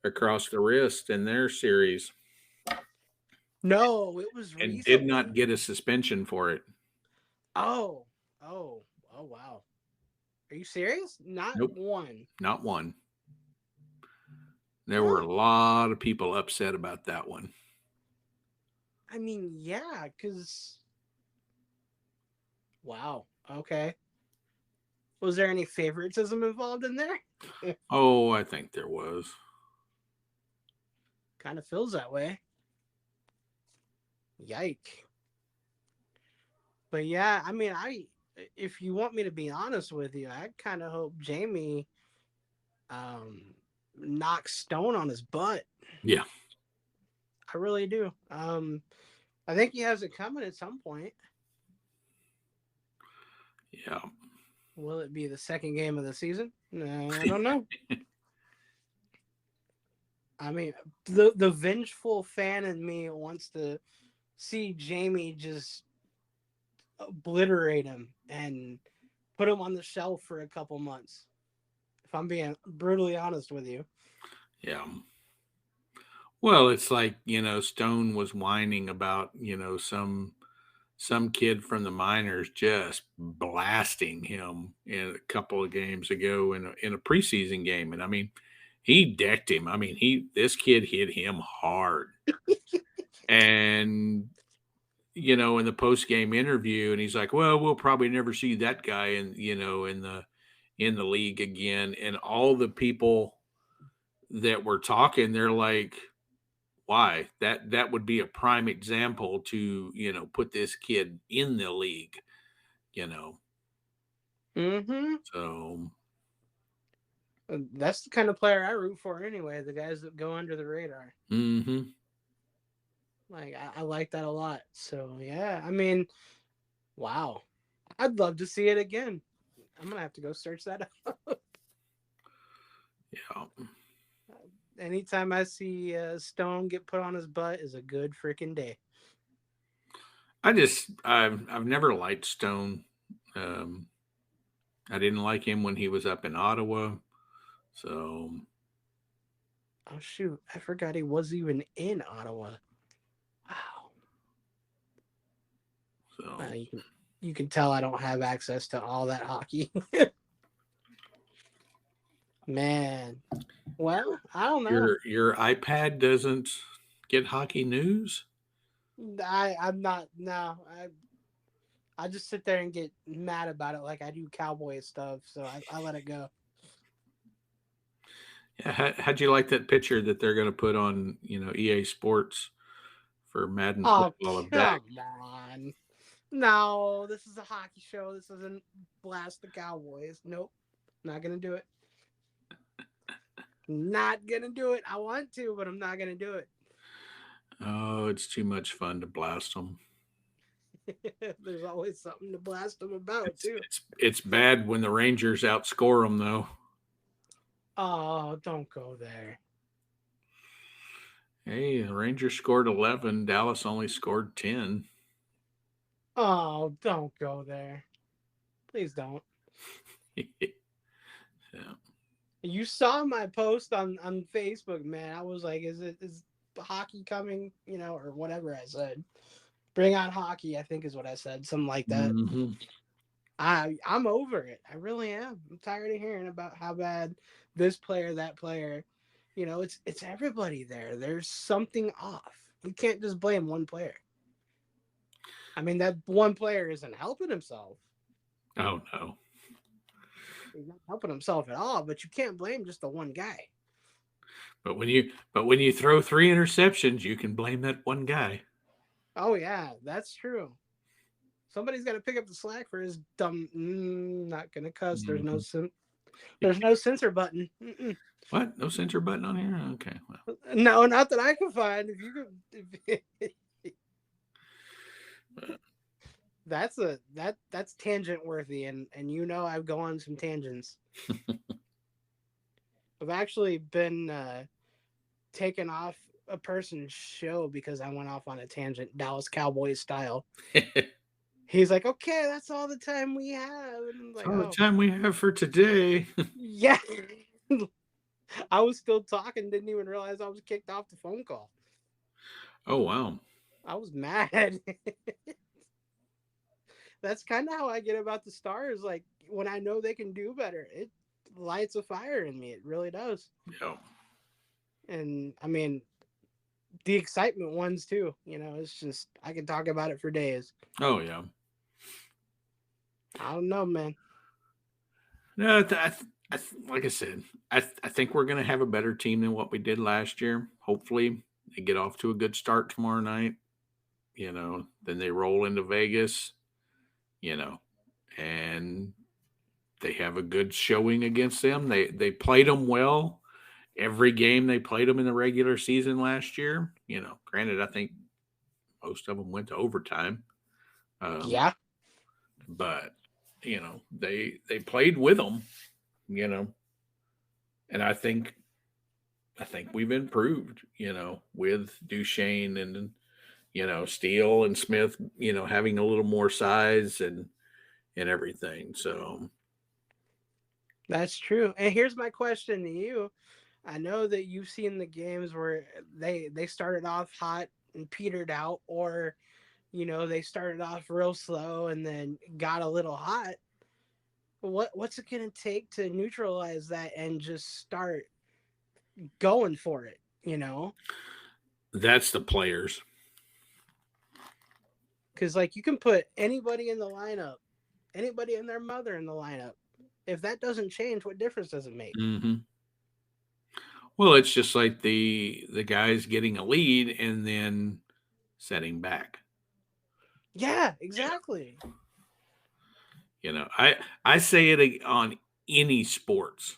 across the wrist in their series, No, it was and did not recently. get a suspension for it. Oh, oh, wow. Are you serious? Not Nope, one. not one. There were Huh? a lot of people upset about that one. I mean, yeah, because wow. Okay. Was there any favoritism involved in there? Oh, I think there was. Kind of feels that way. Yike. But yeah, I mean, if you want me to be honest with you, I kind of hope Jamie knocks Stone on his butt. Yeah, I really do. I think he has it coming at some point. yeah. Will it be the second game of the season? No, I don't know. I mean, the vengeful fan in me wants to see Jamie just obliterate him and put him on the shelf for a couple months. If I'm being brutally honest with you. Yeah. Well, it's like, Stone was whining about, some kid from the minors just blasting him in a couple of games ago in a preseason game. And I mean, he decked him. I mean, this kid hit him hard. And in the post game interview, and he's like, "Well, we'll probably never see that guy in the league again." And all the people that were talking, they're like, why? That would be a prime example to, put this kid in the league, you know. Mm-hmm. So That's the kind of player I root for anyway. The guys that go under the radar. mhm. Like I like that a lot. So yeah, I mean, wow. I'd love to see it again. I'm gonna have to go search that up. Yeah. Anytime I see Stone get put on his butt is a good freaking day. I've never liked Stone. Um I didn't like him when he was up in Ottawa. So Oh shoot, I forgot he was even in Ottawa. Wow. so You can tell I don't have access to all that hockey. Man. Well, I don't know. your iPad doesn't get hockey news? I'm not no. I just sit there and get mad about it like I do cowboy stuff. So I let it go. Yeah, how'd you like that picture that they're going to put on, EA Sports for Madden Oh, football of Dak? come on. No, this is a hockey show. This isn't Blast the Cowboys. Nope. Not going to do it. Not going to do it. I want to, but I'm not going to do it. Oh, it's too much fun to blast them. There's always something to blast them about, It's too. it's it's bad when the Rangers outscore them though. Oh, don't go there. Hey, the Rangers scored 11. Dallas only scored 10. Oh, don't go there. Please don't. Yeah. You saw my post on Facebook, man. I was like, is hockey coming? Or whatever I said. Bring on hockey, I think is what I said. Something like that. Mhm. I'm over it. I really am. I'm tired of hearing about how bad this player, that player. It's everybody there. There's something off. You can't just blame one player. I mean, that one player isn't helping himself. Oh no. He's not helping himself at all, but you can't blame just the one guy. But when you throw 3 interceptions, you can blame that one guy. Oh yeah, that's true. Somebody's got to pick up the slack for his dumb. Not gonna cuss. Mhm. There's no censor button. What? No censor button on here? Okay. Well, No, not that I can find. If you could, that's tangent worthy, and I go on some tangents. I've actually been taken off a person's show because I went off on a tangent, Dallas Cowboys style. He's like, okay, that's all the time we have. And I'm That's like, all the oh, time we have for today. yeah. I was still talking, didn't even realize I was kicked off the phone call. Oh wow. I was mad. That's kind of how I get about the Stars. Like, when I know they can do better, it lights a fire in me. It really does. Yeah. And I mean, the excitement ones too. It's just, I can talk about it for days. Oh yeah. I don't know, man. No, like I said, I think we're going to have a better team than what we did last year. Hopefully, they get off to a good start tomorrow night. Then they roll into Vegas. And they have a good showing against them. They played them well every game they played them in the regular season last year. Granted, I think most of them went to overtime. Yeah. But they played with them. And I think we've improved. With Duchesne and Steele and Smith. Having a little more size and everything. So That's true. And here's my question to you. I know that you've seen the games where they started off hot and petered out, or they started off real slow and then got a little hot. What's it gonna take to neutralize that and just start going for it? that's the players. Because like you can put anybody in the lineup, anybody and their mother in the lineup. If that doesn't change, what difference does it make? Mm-hmm. Well, it's just like the guys getting a lead and then setting back. Yeah, exactly. I say it on any sports.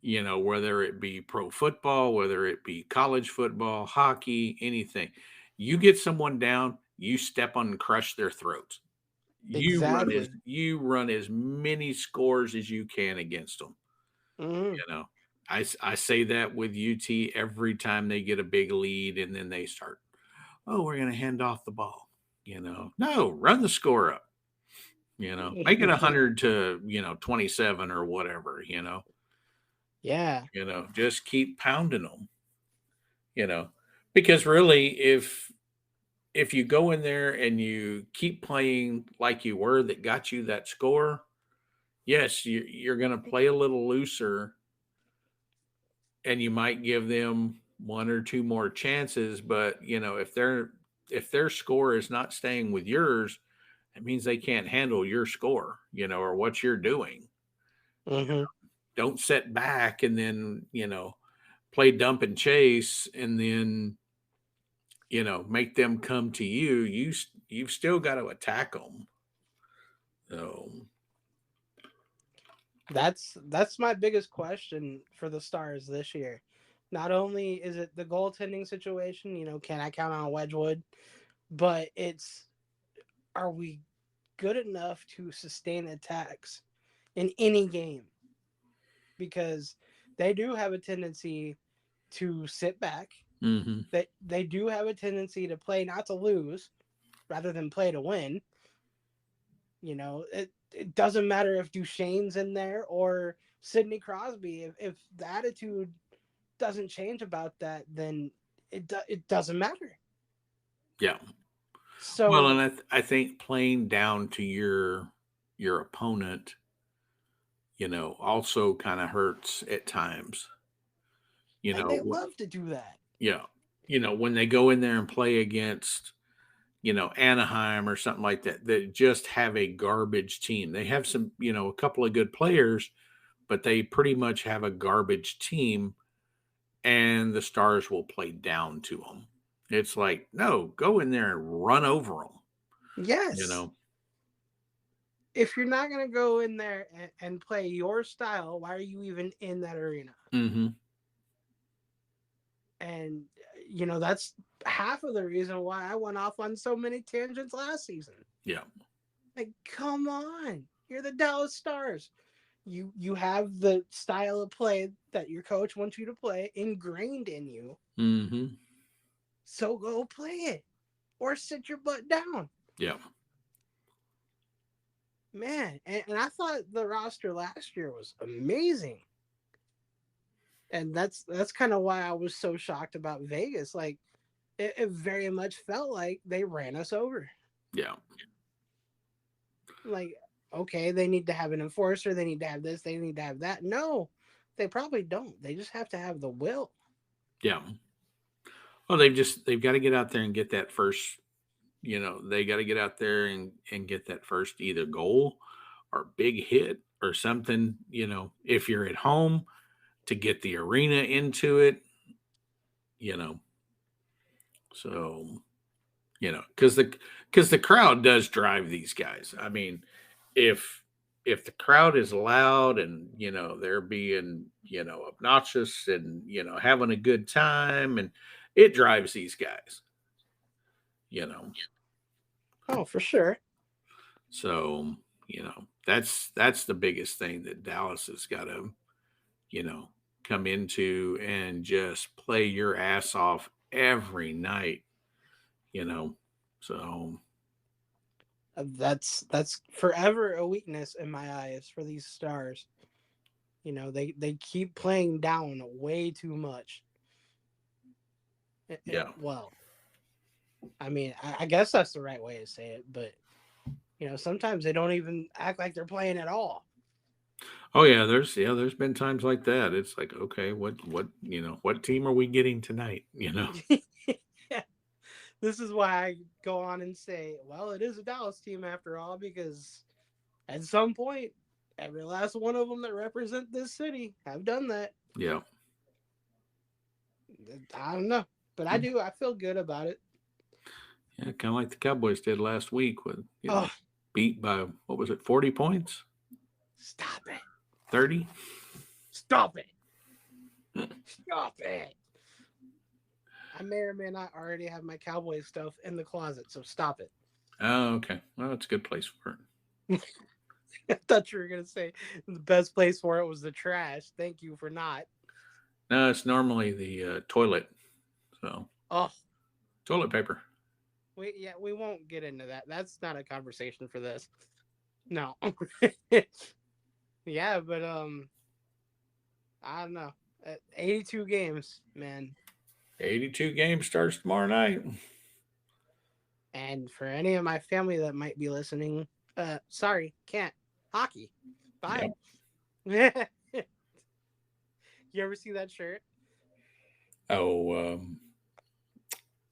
Whether it be pro football, whether it be college football, hockey, anything. You get someone down, you step on and crush their throats. Exactly. You run as many scores as you can against them. Mm-hmm. You know, I say that with UT every time they get a big lead and then they start, oh, we're going to hand off the ball. No, run the score up. Make it 100 to 27 or whatever. Yeah. Just keep pounding them. Because really, if you go in there and you keep playing like you were that got you that score, yes, you're going to play a little looser and you might give them one or two more chances. But, if their score is not staying with yours, it means they can't handle your score, or what you're doing. Hmm. Don't sit back and then, play dump and chase and then, make them come to you. You've still got to attack them. So, That's my biggest question for the Stars this year. Not only is it the goaltending situation, can I count on Wedgwood, but it's, are we good enough to sustain attacks in any game? Because they do have a tendency to sit back. mm-hmm. They do have a tendency to play not to lose rather than play to win. It doesn't matter if Duchesne's in there or Sidney Crosby. If the attitude doesn't change about that, then it doesn't matter. Yeah. Well, So and I think playing down to your opponent, also kind of hurts at times. and they love to do that. Yeah. When they go in there and play against, Anaheim or something like that, that just have a garbage team. They have some, a couple of good players, but they pretty much have a garbage team, and the Stars will play down to them. It's like, no, go in there and run over them, you Yes. know? If you're not going to go in there and play your style, why are you even in that arena? Mm-hmm. And, that's half of the reason why I went off on so many tangents last season. Yeah. Like, come on. You're the Dallas Stars. You have the style of play that your coach wants you to play ingrained in you. Mm-hmm. So go play it or sit your butt down. Yeah. Man, and I thought the roster last year was amazing. And that's kind of why I was so shocked about Vegas. Like, it very much felt like they ran us over. Yeah. Like, okay, they need to have an enforcer, they need to have this, they need to have that. No, they probably don't. They just have to have the will. Yeah. Well, they've got to get out there and get that first, they got to get out there and get that first either goal or big hit or something, if you're at home, to get the arena into it, you know. So, because the crowd does drive these guys. I mean, if the crowd is loud and they're being obnoxious and having a good time, and it drives these guys. Oh, for sure. So that's the biggest thing that Dallas has got to come into and just play your ass off every night. So That's forever a weakness in my eyes for these Stars. They keep playing down way too much. yeah. Well, I mean, I guess that's the right way to say it, but sometimes they don't even act like they're playing at all. Oh yeah, there's been times like that. It's like, okay, what team are we getting tonight? Yeah. This is why I go on and say, well, it is a Dallas team after all, because at some point, every last one of them that represent this city have done that. Yeah. I don't know, but I do. I feel good about it. Yeah, kind of like the Cowboys did last week with Oh, beat by what was it, 40 points? stop it. 30? Stop it. Stop it. I may or may not already have my Cowboy stuff in the closet, so stop it. Oh, okay. Well, it's a good place for it. I thought you were going to say the best place for it was the trash. Thank you for not. No, it's normally the toilet. So, toilet paper. We won't get into that. That's not a conversation for this. No. Yeah, but I don't know. 82 games, man. 82 games starts tomorrow night. And for any of my family that might be listening, sorry, can't. Hockey. Bye. Yep. You ever see that shirt? Oh,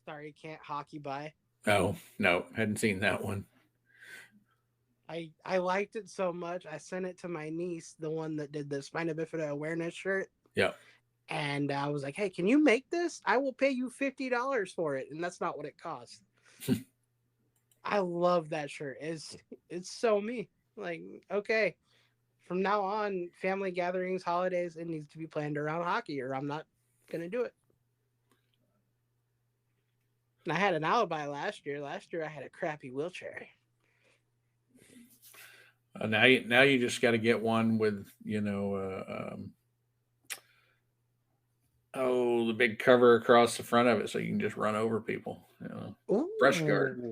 sorry, can't hockey bye. oh, no, hadn't seen that one. I liked it so much. I sent it to my niece, the one that did the spina bifida awareness shirt, Yeah. and I was like, "Hey, can you make this? I will pay you $50 for it." And that's not what it cost. I love that shirt. It's so me. Like, okay, from now on, family gatherings, holidays, it needs to be planned around hockey, or I'm not gonna do it. And I had an alibi last year. Last year, I had a crappy wheelchair. Now you just got to get one with the big cover across the front of it, so you can just run over people. Brush guard.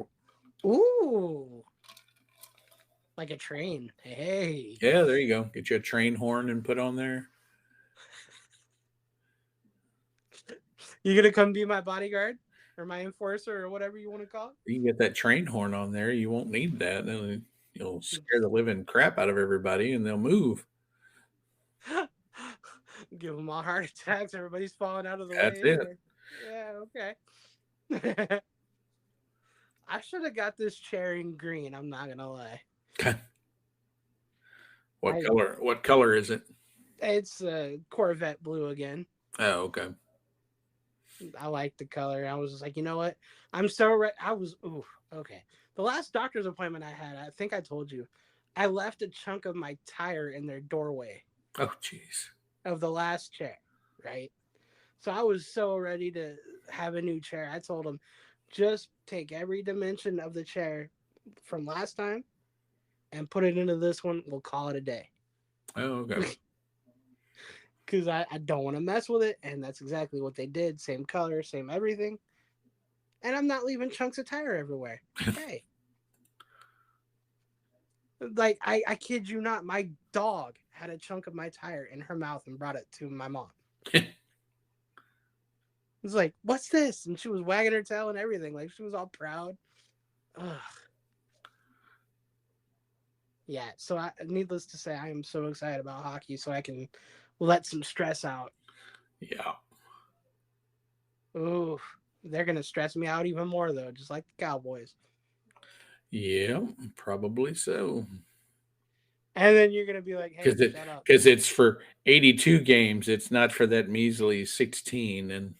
Ooh, ooh, like a train. Hey, Yeah, there you go. Get you a train horn and put on there. you gonna come be my bodyguard or my enforcer or whatever you want to call You can get that train horn on there. You won't need that. You'll scare the living crap out of everybody, and they'll move. it? Give them all heart attacks. Everybody's falling out of the That's way it. anyway. Yeah, okay. I should have got this chair in green. I'm not gonna lie. What I color? What color is it? It's Corvette blue again. Oh, okay. I like the color. I was just like, you know what? I'm so ready. I was, ooh, okay. The last doctor's appointment I had, I think I told you, I left a chunk of my tire in their doorway Oh, jeez. of the last chair, right? So I was so ready to have a new chair. I told him, just take every dimension of the chair from last time and put it into this one. We'll call it a day. Oh, okay. Because I don't want to mess with it. And that's exactly what they did. Same color, same everything. And I'm not leaving chunks of tire everywhere. Hey. Like, I kid you not, my dog had a chunk of my tire in her mouth and brought it to my mom. It's like, what's this? And she was wagging her tail and everything. Like, she was all proud. Ugh. Yeah, so needless to say, I am so excited about hockey so I can let some stress out. Yeah. Ooh, they're going to stress me out even more, though, just like the Cowboys. Yeah, probably so. And then you're going to be like, hey, Because shut up. it's for 82 games. It's not for that measly 16, and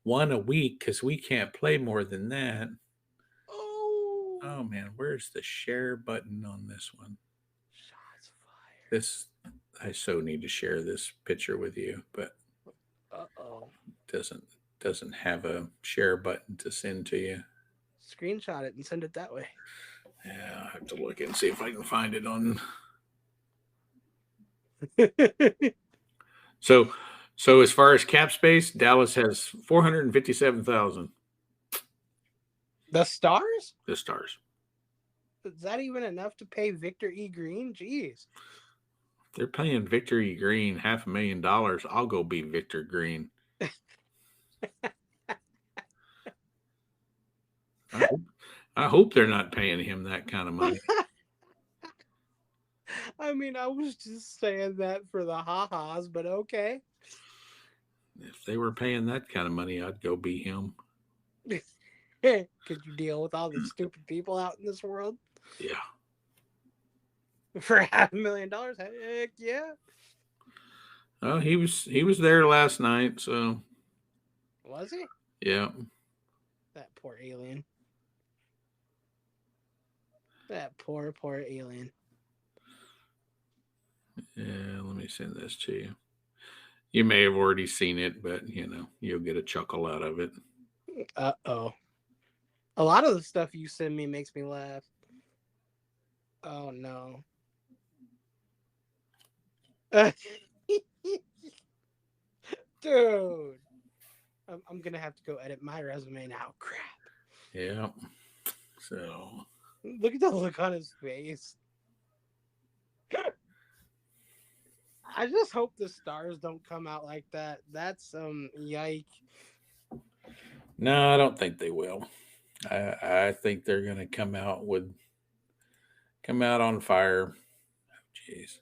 one a week because we can't play more than that. Oh, Oh man, where's the share button on this one? shots fired. This I so need to share this picture with you, but Uh-oh. doesn't have a share button to send to you. Screenshot it and send it that way. Yeah, I have to look and see if I can find it on. So as far as cap space, Dallas has 457,000. The Stars? The Stars. Is that even enough to pay Victor E. Green? Jeez. They're paying Victor E. Green $500,000. I'll go be Victor Green. I hope they're not paying him that kind of money. I mean, I was just saying that for the ha-has, but okay. If they were paying that kind of money, I'd go be him. Could you deal with all the stupid people out in this world? Yeah. For $500,000? Heck yeah. Oh, he was there last night, so Was he? yeah. That poor alien. That poor alien. Yeah, let me send this to you. You may have already seen it, but you'll get a chuckle out of it. Uh-oh. A lot of the stuff you send me makes me laugh. Oh no. Dude. I'm gonna have to go edit my resume now. Crap. Yeah. So Look at the look on his face. I just hope the Stars don't come out like that. That's yike. no, I don't think they will. I think they're gonna come out on fire. Oh, jeez.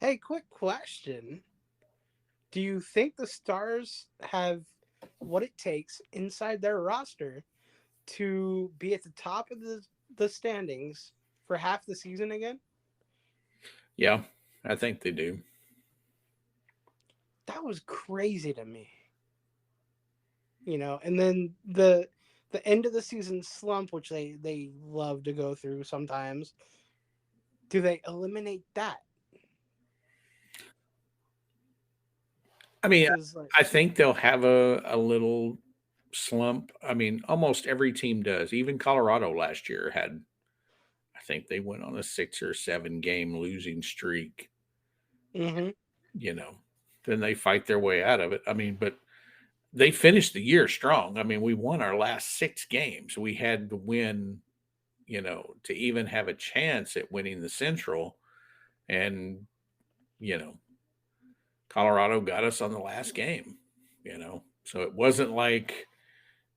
Hey, quick question. Do you think the Stars have what it takes inside their roster to be at the top of the the standings for half the season again? Yeah, I think they do. That was crazy to me. And then the end of the season slump, which they love to go through sometimes. Do they eliminate that? I mean, Because like, I think they'll have a little slump. I mean, almost every team does. Even Colorado last year had, I think they went on a 6 or 7 game losing streak. mm-hmm. You know, then they fight their way out of it. I mean, but they finished the year strong. I mean, we won our last 6 games. We had to win, to even have a chance at winning the Central. And, you know, Colorado got us on the last game. So it wasn't like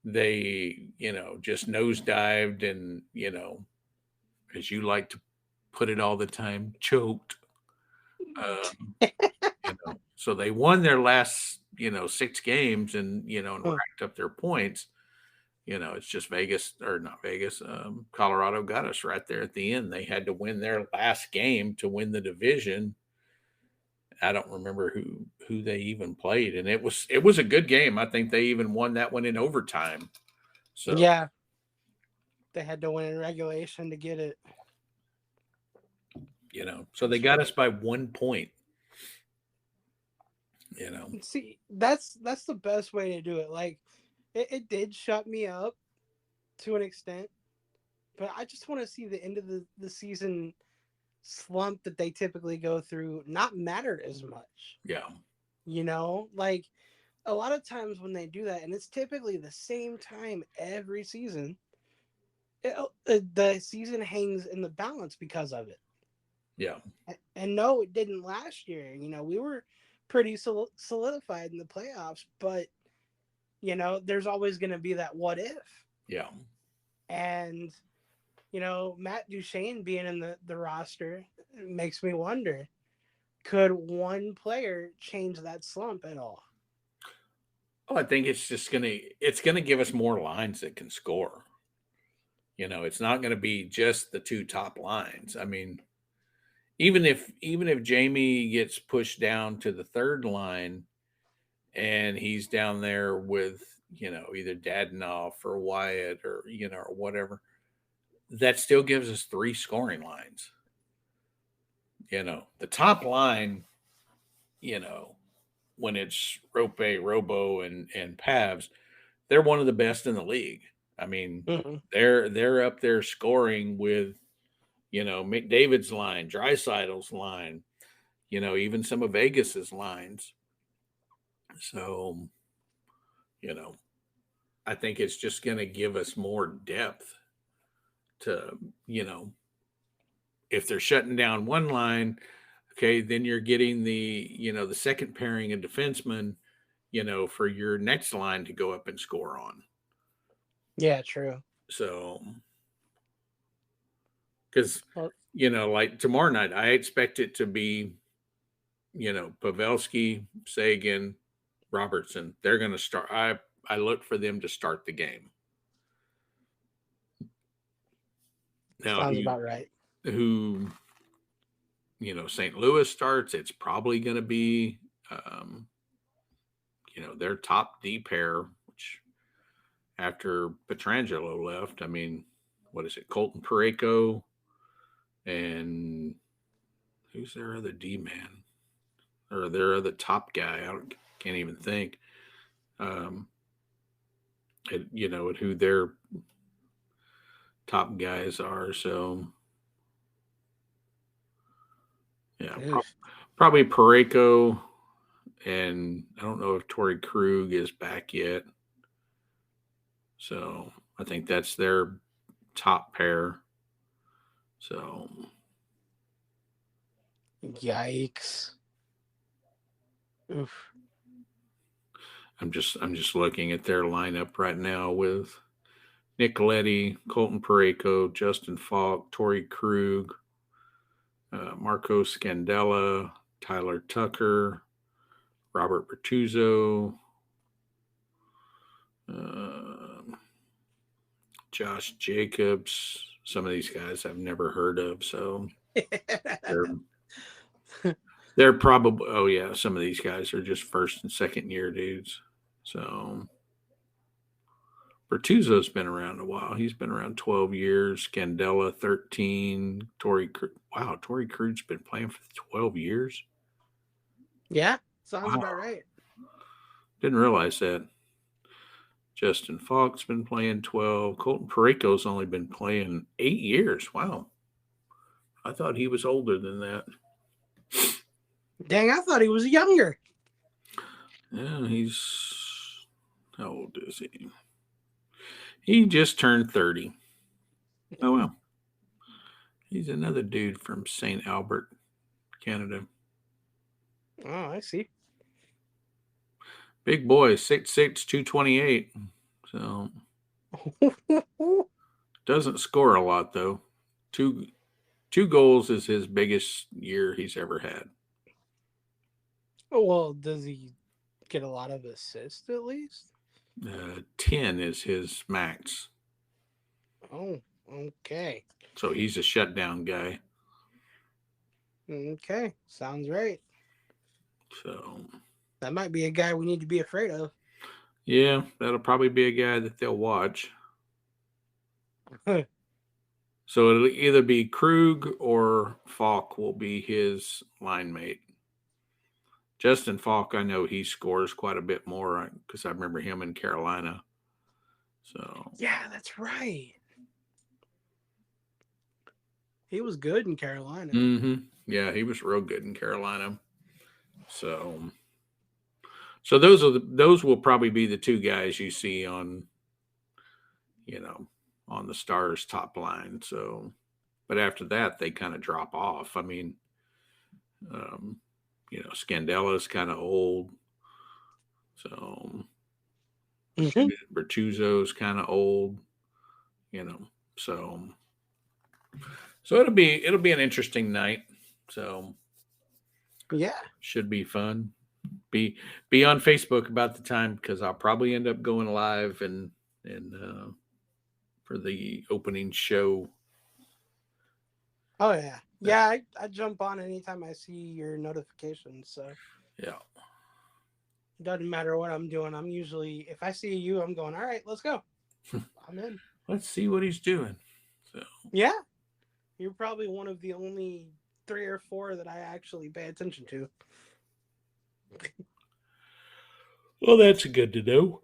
they, just nosedived and, as you like to put it all the time, choked. So they won their last, 6 games and Huh. racked up their points. It's just Vegas or not Vegas. Colorado got us right there at the end. They had to win their last game to win the division. I don't remember who they even played, and it was a good game. I think they even won that one in overtime. So Yeah, they had to win in regulation to get it. so they got us by 1 point. You know, See, that's the best way to do it. Like, it did shut me up to an extent, but I just want to see the end of the season slump that they typically go through not matter as much. yeah, Like a lot of times when they do that, and it's typically the same time every season, the season hangs in the balance because of it. yeah, And no, it didn't last year. We were pretty solidified in the playoffs, but there's always going to be that what if. yeah. And Matt Duchene being in the roster makes me wonder, could one player change that slump at all? Oh, I think it's gonna give us more lines that can score. It's not gonna be just the 2 top lines. I mean, even if Jamie gets pushed down to the third line and he's down there with, either Dadenoff or Wyatt or whatever, that still gives us 3 scoring lines. The top line, you know, when it's Rope, Robo, and Pavs, they're one of the best in the league. I mean, Mm-hmm. they're up there scoring with, McDavid's line, Dreisaitl's line, even some of Vegas's lines. So, you know, I think it's just going to give us more depth to, if they're shutting down one line, okay, then you're getting the second pairing of defensemen, for your next line to go up and score on. Yeah, true. So, because, Well, like tomorrow night, I expect it to be, Pavelski, Sagan, Robertson. They're going to start. I look for them to start the game. Now, sounds about right. who St. Louis starts, it's probably going to be, their top D pair, which after Pietrangelo left, I mean, what is it? Colton Parayko and who's their other D man or their other top guy? Can't even think. And who their top guys are. So, yeah, probably Parayko. And I don't know if Torrey Krug is back yet. So I think that's their top pair. So Yikes. Oof. I'm just looking at their lineup right now with Nicoletti, Colton Parayko, Justin Falk, Torrey Krug, Marco Scandella, Tyler Tucker, Robert Bertuzzo, Josh Jacobs, some of these guys I've never heard of. So they're they're probably, oh yeah, some of these guys are just first and second year dudes. So Bertuzzo's been around a while. He's been around 12 years. Scandella 13. Wow, Torrey Crude's been playing for 12 years. Yeah, sounds Wow, about right. didn't realize that. Justin Falk's been playing 12. Colton Parayko's only been playing 8 years. Wow. I thought he was older than that. Dang, I thought he was younger. Yeah, how old is he? He just turned 30. Oh, well. He's another dude from St. Albert, Canada. Oh, I see. Big boy, 6'6", 228. So doesn't score a lot though. Two goals is his biggest year he's ever had. Well, does he get a lot of assists at least? 10 is his max. Oh, okay. So he's a shutdown guy. Okay, sounds right. So that might be a guy we need to be afraid of. Yeah, that'll probably be a guy that they'll watch. So it'll either be Krug or Falk will be his line mate. Justin Falk, I know he scores quite a bit more because I remember him in Carolina. So yeah, that's right. He was good in Carolina. Mm-hmm. Yeah, he was real good in Carolina. So those will probably be the two guys you see on, on the Stars top line. So, but after that, they kind of drop off. I mean, Scandella's kind of old. So Bertuzzo's kind of old, so it'll be an interesting night. So yeah, should be fun. Be on Facebook about the time because I'll probably end up going live and for the opening show. Oh yeah. Yeah, I jump on anytime I see your notifications. So yeah. It doesn't matter what I'm doing. I'm usually, if I see you, I'm going, all right, let's go. I'm in. Let's see what he's doing. So yeah. You're probably one of the only 3 or 4 that I actually pay attention to. Well, that's good to know.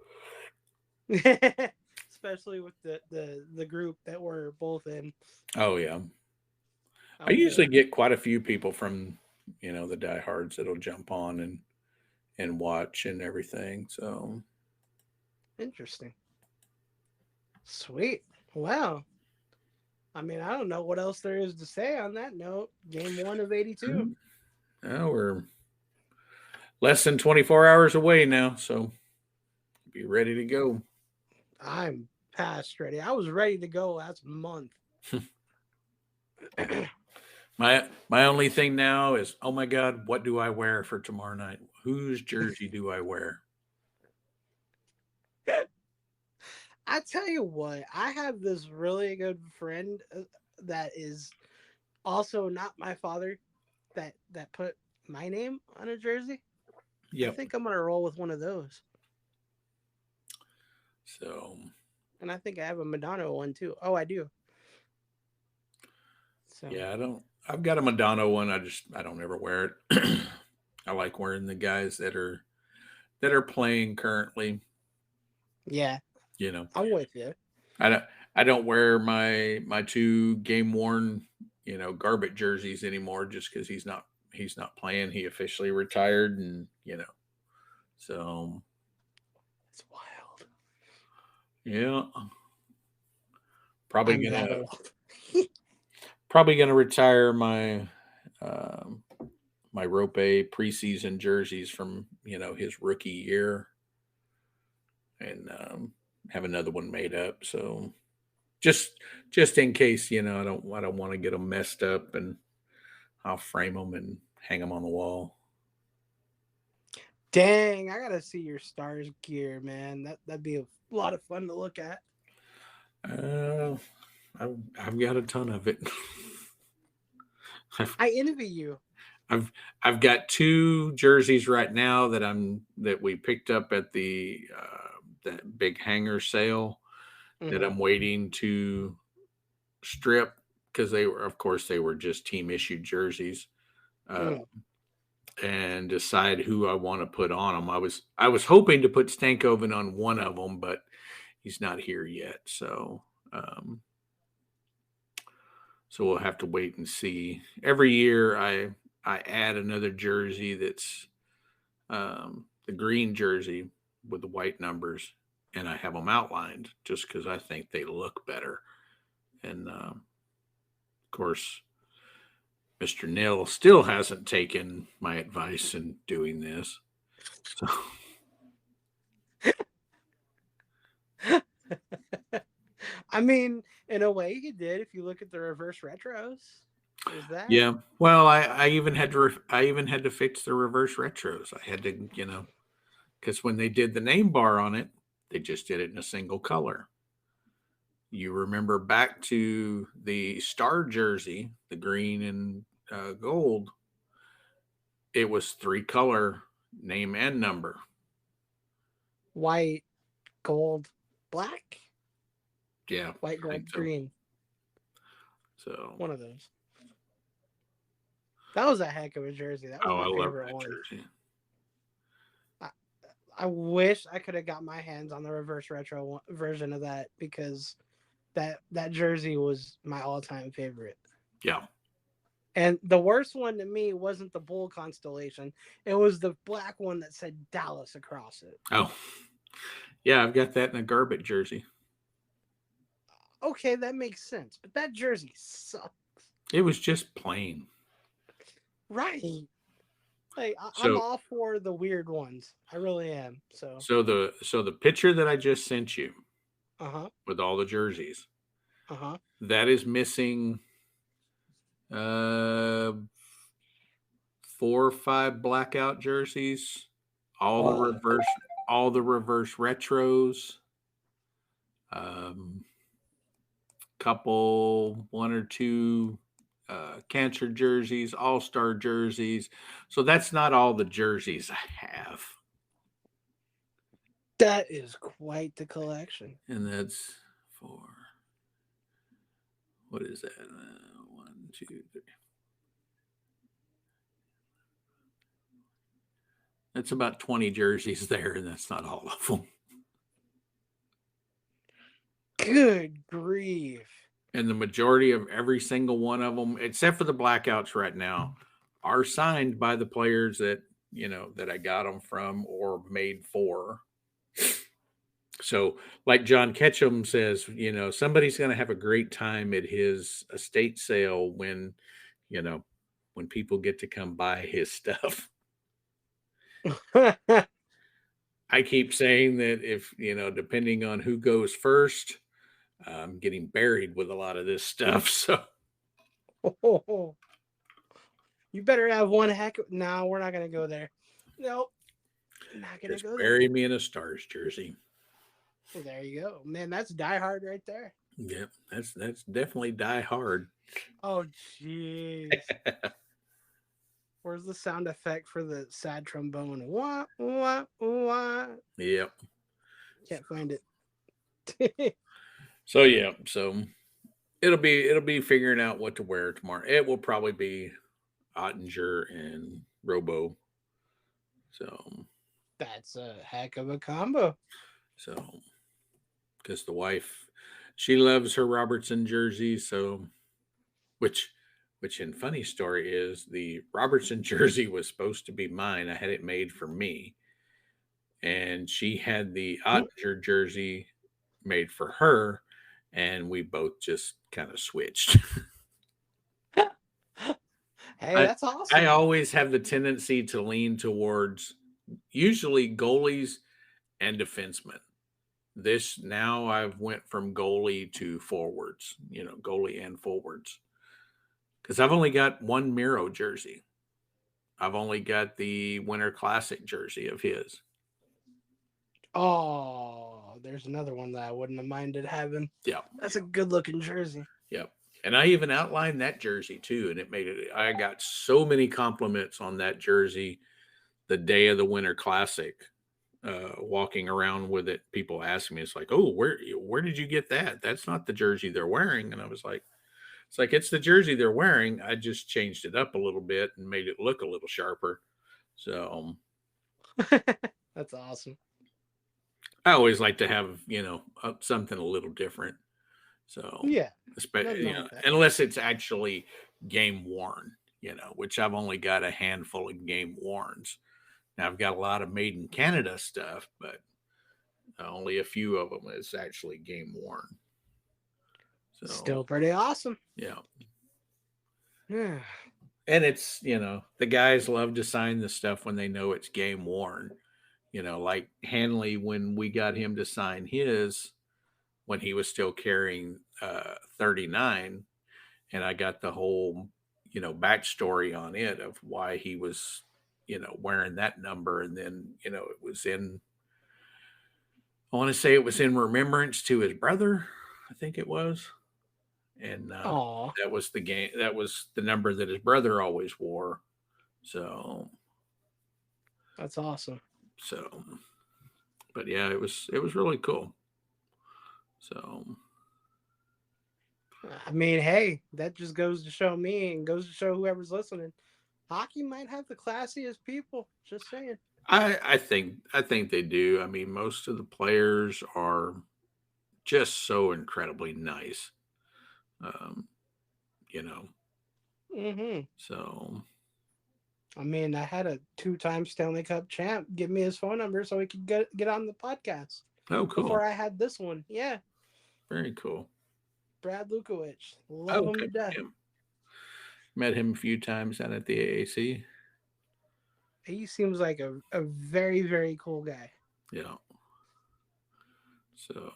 Especially with the group that we're both in. Oh yeah. I usually get quite a few people from, the diehards that'll jump on and watch and everything. So interesting. Sweet. Wow. I mean, I don't know what else there is to say on that note. Game 1 of 82. Now we're less than 24 hours away now, so be ready to go. I'm past ready. I was ready to go last month. My only thing now is, oh my God, what do I wear for tomorrow night? Whose jersey do I wear? I tell you what, I have this really good friend that is also not my father that put my name on a jersey. Yeah, I think I'm gonna roll with one of those. So, and I think I have a Madonna one too. Oh, I do. So. Yeah, I've got a Madonna one. I don't ever wear it. I like wearing the guys that are playing currently. Yeah. I'm with you. I don't wear my 2 game worn, garbage jerseys anymore just because he's not playing. He officially retired, and so it's wild. Yeah, probably gonna retire my my Rope preseason jerseys from his rookie year, and have another one made up. So just in case, I don't want to get them messed up, and I'll frame them and hang them on the wall. Dang, I gotta see your Stars gear, man. That'd be a lot of fun to look at. I've got a ton of it. I've I envy you. I've I've got two jerseys right now that we picked up at that big hanger sale that Hmm. I'm waiting to strip because of course, they were just team issued jerseys, uh, Mm. and decide who I want to put on them. I was hoping to put Stankoven on one of them, but he's not here yet, um, so we'll have to wait and see. Every year, I add another jersey that's the green jersey with the white numbers, and I have them outlined just because I think they look better. And of course, Mr. Nil still hasn't taken my advice in doing this. So, I mean, in a way, he did. If you look at the reverse retros, there's that. yeah. Well, I even had to fix the reverse retros. I had to, because when they did the name bar on it, they just did it in a single color. You remember back to the star jersey, the green and gold, it was three color name and number. White, gold, black. Yeah, White, I think gold, so. green. So, One of those. That was a heck of a jersey. That was oh, my I love favorite that one. jersey. I, I wish I could have got my hands on the reverse retro version of that because that jersey was my all-time favorite. Yeah. And the worst one to me wasn't the bull constellation. It was the black one that said Dallas across it. Oh, yeah. I've got that in a garbage jersey. Okay, that makes sense. But that jersey sucks. It was just plain. Right. Like I'm So, all for the weird ones. I really am. So so the picture that I just sent you uh-huh. with all the jerseys, Uh-huh. that is missing uh 4 or 5 blackout jerseys, all the Oh. reverse all the reverse retros, um couple, one or two cancer jerseys, all-star jerseys. So that's not all the jerseys I have. That is quite the collection. And that's for what is that? 1, 2, 3. That's about 20 jerseys there, and that's not all of them. Good grief. And the majority of every single one of them, except for the blackouts right now, are signed by the players that I got them from or made for. So, like John Ketchum says, somebody's going to have a great time at his estate sale you know, when people get to come buy his stuff. I keep saying that if, depending on who goes first, I'm getting buried with a lot of this stuff. So, You better have one heck of... No, we're not going to go there. Nope. Not going to just go there. bury me in a Stars jersey. Well, there you go. Man, that's Die Hard right there. Yep, that's definitely Die Hard. Oh, jeez. Where's the sound effect for the sad trombone? Wah, wah, wah. Yep. Can't find it. So it'll be figuring out what to wear tomorrow. It will probably be Ottinger and Robo. So That's a heck of a combo. So, because the wife, she loves her Robertson jersey. So, which in funny story is the Robertson jersey was supposed to be mine. I had it made for me, and she had the Ottinger jersey made for her, and we both just kind of switched. Hey, I, that's awesome. I always have the tendency to lean towards usually goalies and defensemen. This now I've went from goalie to forwards, goalie and forwards. Because I've only got one Miro jersey. I've only got the Winter Classic jersey of his. Oh, there's another one that I wouldn't have minded having. Yeah. That's a good looking jersey. Yep. And I even outlined that jersey too, and it made it. I got so many compliments on that jersey the day of the Winter Classic. Walking around with it, people ask me, "It's like, oh, where did you get that? That's not the jersey they're wearing." And I was like, "It's like it's the jersey they're wearing. I just changed it up a little bit and made it look a little sharper." So That's awesome. I always like to have something a little different. So Yeah. unless it's actually game worn, which I've only got a handful of game worns. Now I've got a lot of made in Canada stuff, but only a few of them is actually game worn. So still pretty awesome. Yeah. Yeah. And it's, the guys love to sign the stuff when they know it's game worn. Like Hanley, when we got him to sign his, when he was still carrying 39, and I got the whole, backstory on it of why he was, wearing that number. And then, it was I want to say it was in remembrance to his brother, I think it was. And that was the number that his brother always wore. So that's awesome. So, but yeah, it was really cool. So, I mean, hey, that just goes to show me and goes to show whoever's listening. Hockey might have the classiest people. Just saying. I think they do. I mean, most of the players are just so incredibly nice. So, I mean, I had a 2-time Stanley Cup champ give me his phone number so he could get on the podcast. Oh, cool. Before I had this one. Yeah. Very cool. Brad Lukowich. Love him to death. Met him a few times down at the AAC. He seems like a very, very cool guy. Yeah. So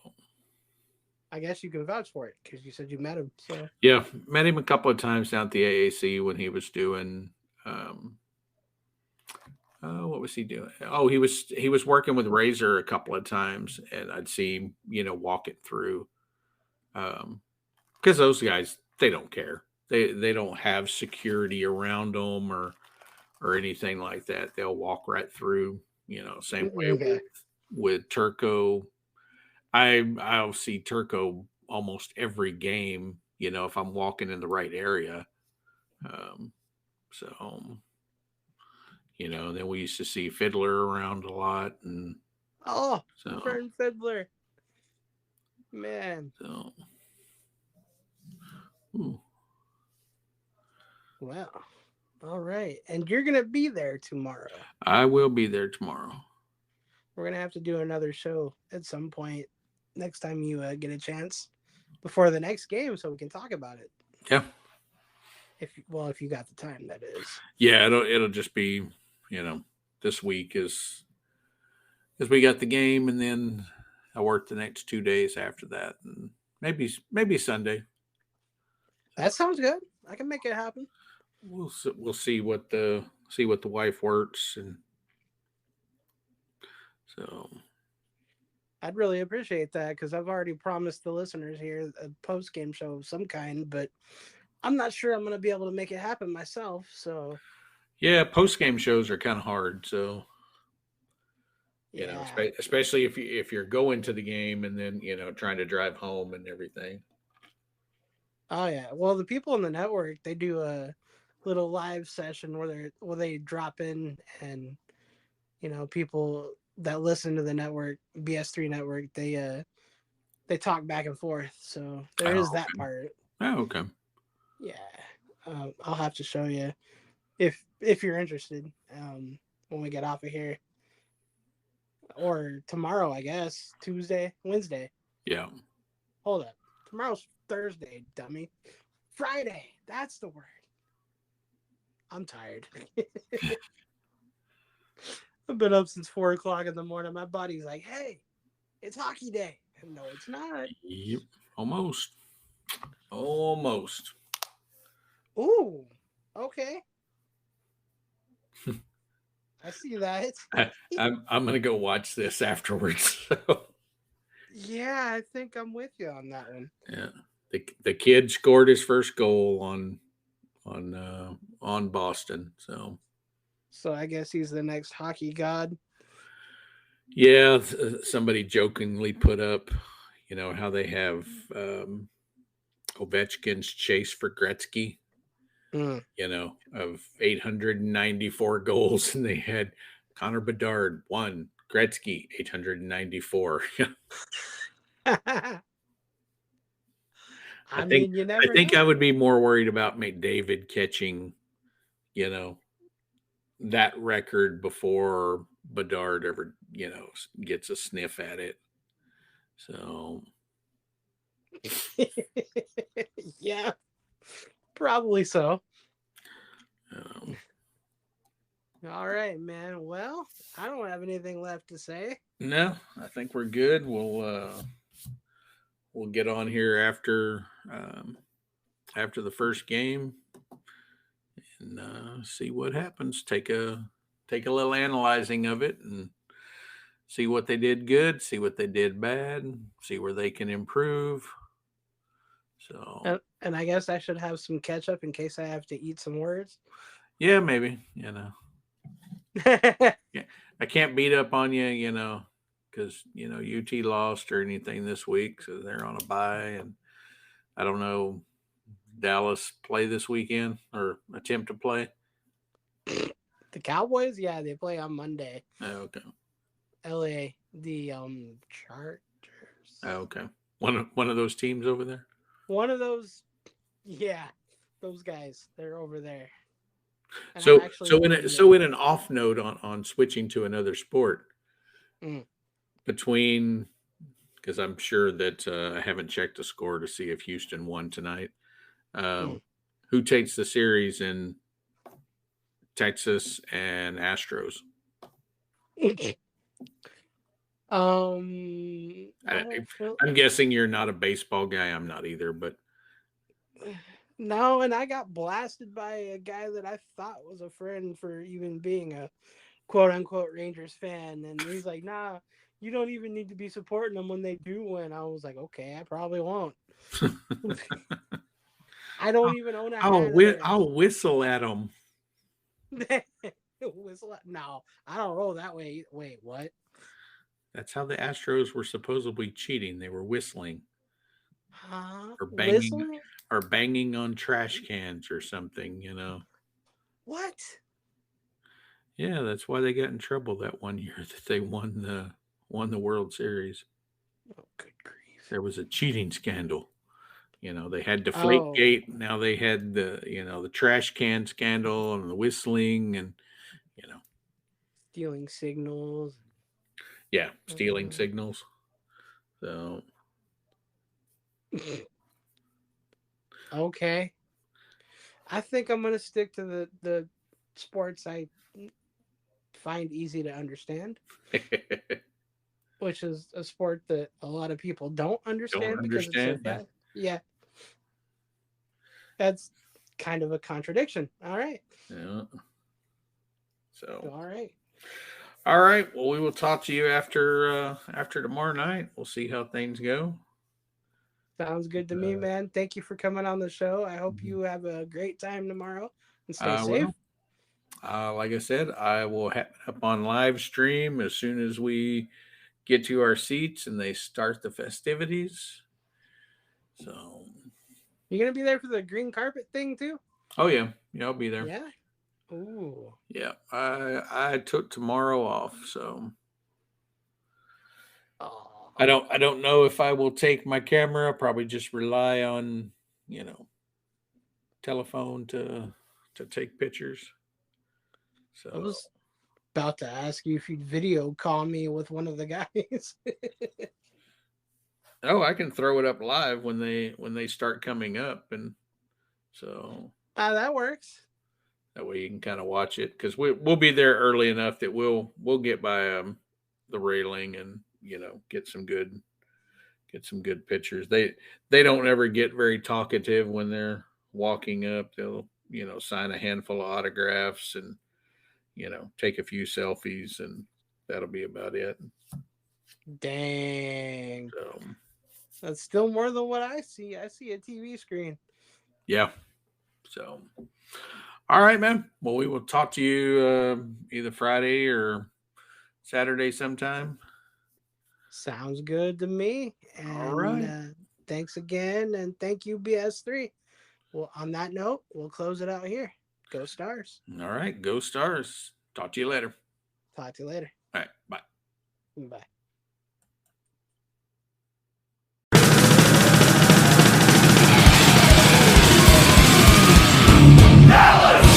I guess you can vouch for it because you said you met him. So yeah, met him a couple of times down at the AAC when he was doing what was he doing? Oh, he was working with Razor a couple of times, and I'd see him, walk it through. Because those guys, they don't care. They don't have security around them or anything like that. They'll walk right through. Same way with Turco. I'll see Turco almost every game. If I'm walking in the right area. Then we used to see Fiddler around a lot, and friend Fiddler, man. So, well, all right, and you're gonna be there tomorrow. I will be there tomorrow. We're gonna have to do another show at some point next time you get a chance before the next game, so we can talk about it. Yeah. If you got the time, that is. Yeah, it'll just be, this week is we got the game, and then I work the next 2 days after that, and maybe Sunday. That sounds good. I can make it happen. We'll see what the wife works, and so I'd really appreciate that because I've already promised the listeners here a post game show of some kind, but I'm not sure I'm going to be able to make it happen myself. So yeah, post game shows are kind of hard. So especially if you're going to the game and then trying to drive home and everything. Oh yeah, well the people in the network, they do a little live session where they drop in, and people that listen to the network, BS3 network, they talk back and forth. So there is that part. Oh, okay. Yeah, I'll have to show you if you're interested when we get off of here, or tomorrow, I guess. Wednesday. Yeah. Hold up. Tomorrow's Thursday, dummy. Friday. That's the word. I'm tired. I've been up since 4:00 in the morning. My body's like, hey, it's hockey day. No, it's not. Yep. Almost. Ooh. Okay. I see that. I'm gonna go watch this afterwards. So. Yeah, I think I'm with you on that one. Yeah, the kid scored his first goal on Boston. So So I guess he's the next hockey god. yeah, somebody jokingly put up, how they have Ovechkin's chase for Gretzky, Mm. of 894 goals, and they had Connor Bedard 1, Gretzky 894. I I think mean, you I never think I know. would be more worried about McDavid catching, you know, that record before Bedard ever, gets a sniff at it. So, Yeah, probably so. um, All right, man. Well, I don't have anything left to say. no, I think we're good. We'll get on here after the first game and see what happens. Take a little analyzing of it and see what they did good, see what they did bad, see where they can improve. So And I guess I should have some ketchup in case I have to eat some words. yeah, maybe yeah, I can't beat up on you, because UT lost or anything this week, so they're on a bye, and I don't know. Dallas play this weekend or attempt to play. The Cowboys, yeah, they play on Monday. Oh, okay. LA, the Chargers. Oh, okay. One of those teams over there. One of those, yeah, those guys. They're over there. And I So actually so in live a, in so in an Midway. off note on switching to another sport Mm, between, because I'm sure that I haven't checked the score to see if Houston won tonight. mm. Who takes the series in Texas and Astros? I I, don't feel. I'm guessing you're not a baseball guy. I'm not either, but No, and I got blasted by a guy that I thought was a friend for even being a quote unquote Rangers fan. And he's like, nah, you don't even need to be supporting them when they do win. I was like, okay, I probably won't. I don't even own a hat of theirs. I'll whistle at them. Whistle. No, I don't roll that way. Wait, what? That's how the Astros were supposedly cheating. They were whistling Huh? or banging Whistling? or banging on trash cans or something. What? Yeah, that's why they got in trouble that one year that they won the World Series. Oh, good grief. There was a cheating scandal. They had Deflate Oh, Gate. Now they had the trash can scandal and the whistling and you know, stealing signals. yeah, stealing signals. So Okay. I think I'm gonna stick to the sports I find easy to understand, which is a sport that a lot of people don't don't understand because it's so understand. Yeah. fast. Yeah, that's kind of a contradiction. All right. Yeah. So All right. all right. Well, we will talk to you after tomorrow night. We'll see how things go. Sounds good to me, Uh, man. Thank you for coming on the show. I hope mhm. you have a great time tomorrow and stay I safe. will. Like I said, I will have it up on live stream as soon as we get to our seats and they start the festivities. So, You gonna be there for the green carpet thing too? oh yeah, I'll be there. Yeah. Ooh. Yeah, I took tomorrow off, so Oh. I don't know if I will take my camera. I'll probably just rely on you know telephone to take pictures. I So was about to ask you if you'd video call me with one of the guys. oh, I can throw it up live when they start coming up, and so That works. that way you can kind of watch it because we'll be there early enough that we'll get by the railing and get some good pictures. They don't ever get very talkative when they're walking up. They'll sign a handful of autographs and take a few selfies and that'll be about it. Dang. So That's still more than what I see. I see a TV screen. yeah. So all right, man. Well, we will talk to you either Friday or Saturday sometime. Sounds good to me. All And right. thanks again. And thank you, BS3. Well, on that note, we'll close it out here. Go Stars. All right. Go Stars. Talk to you later. Talk to you later. All right. Bye. Bye. Dallas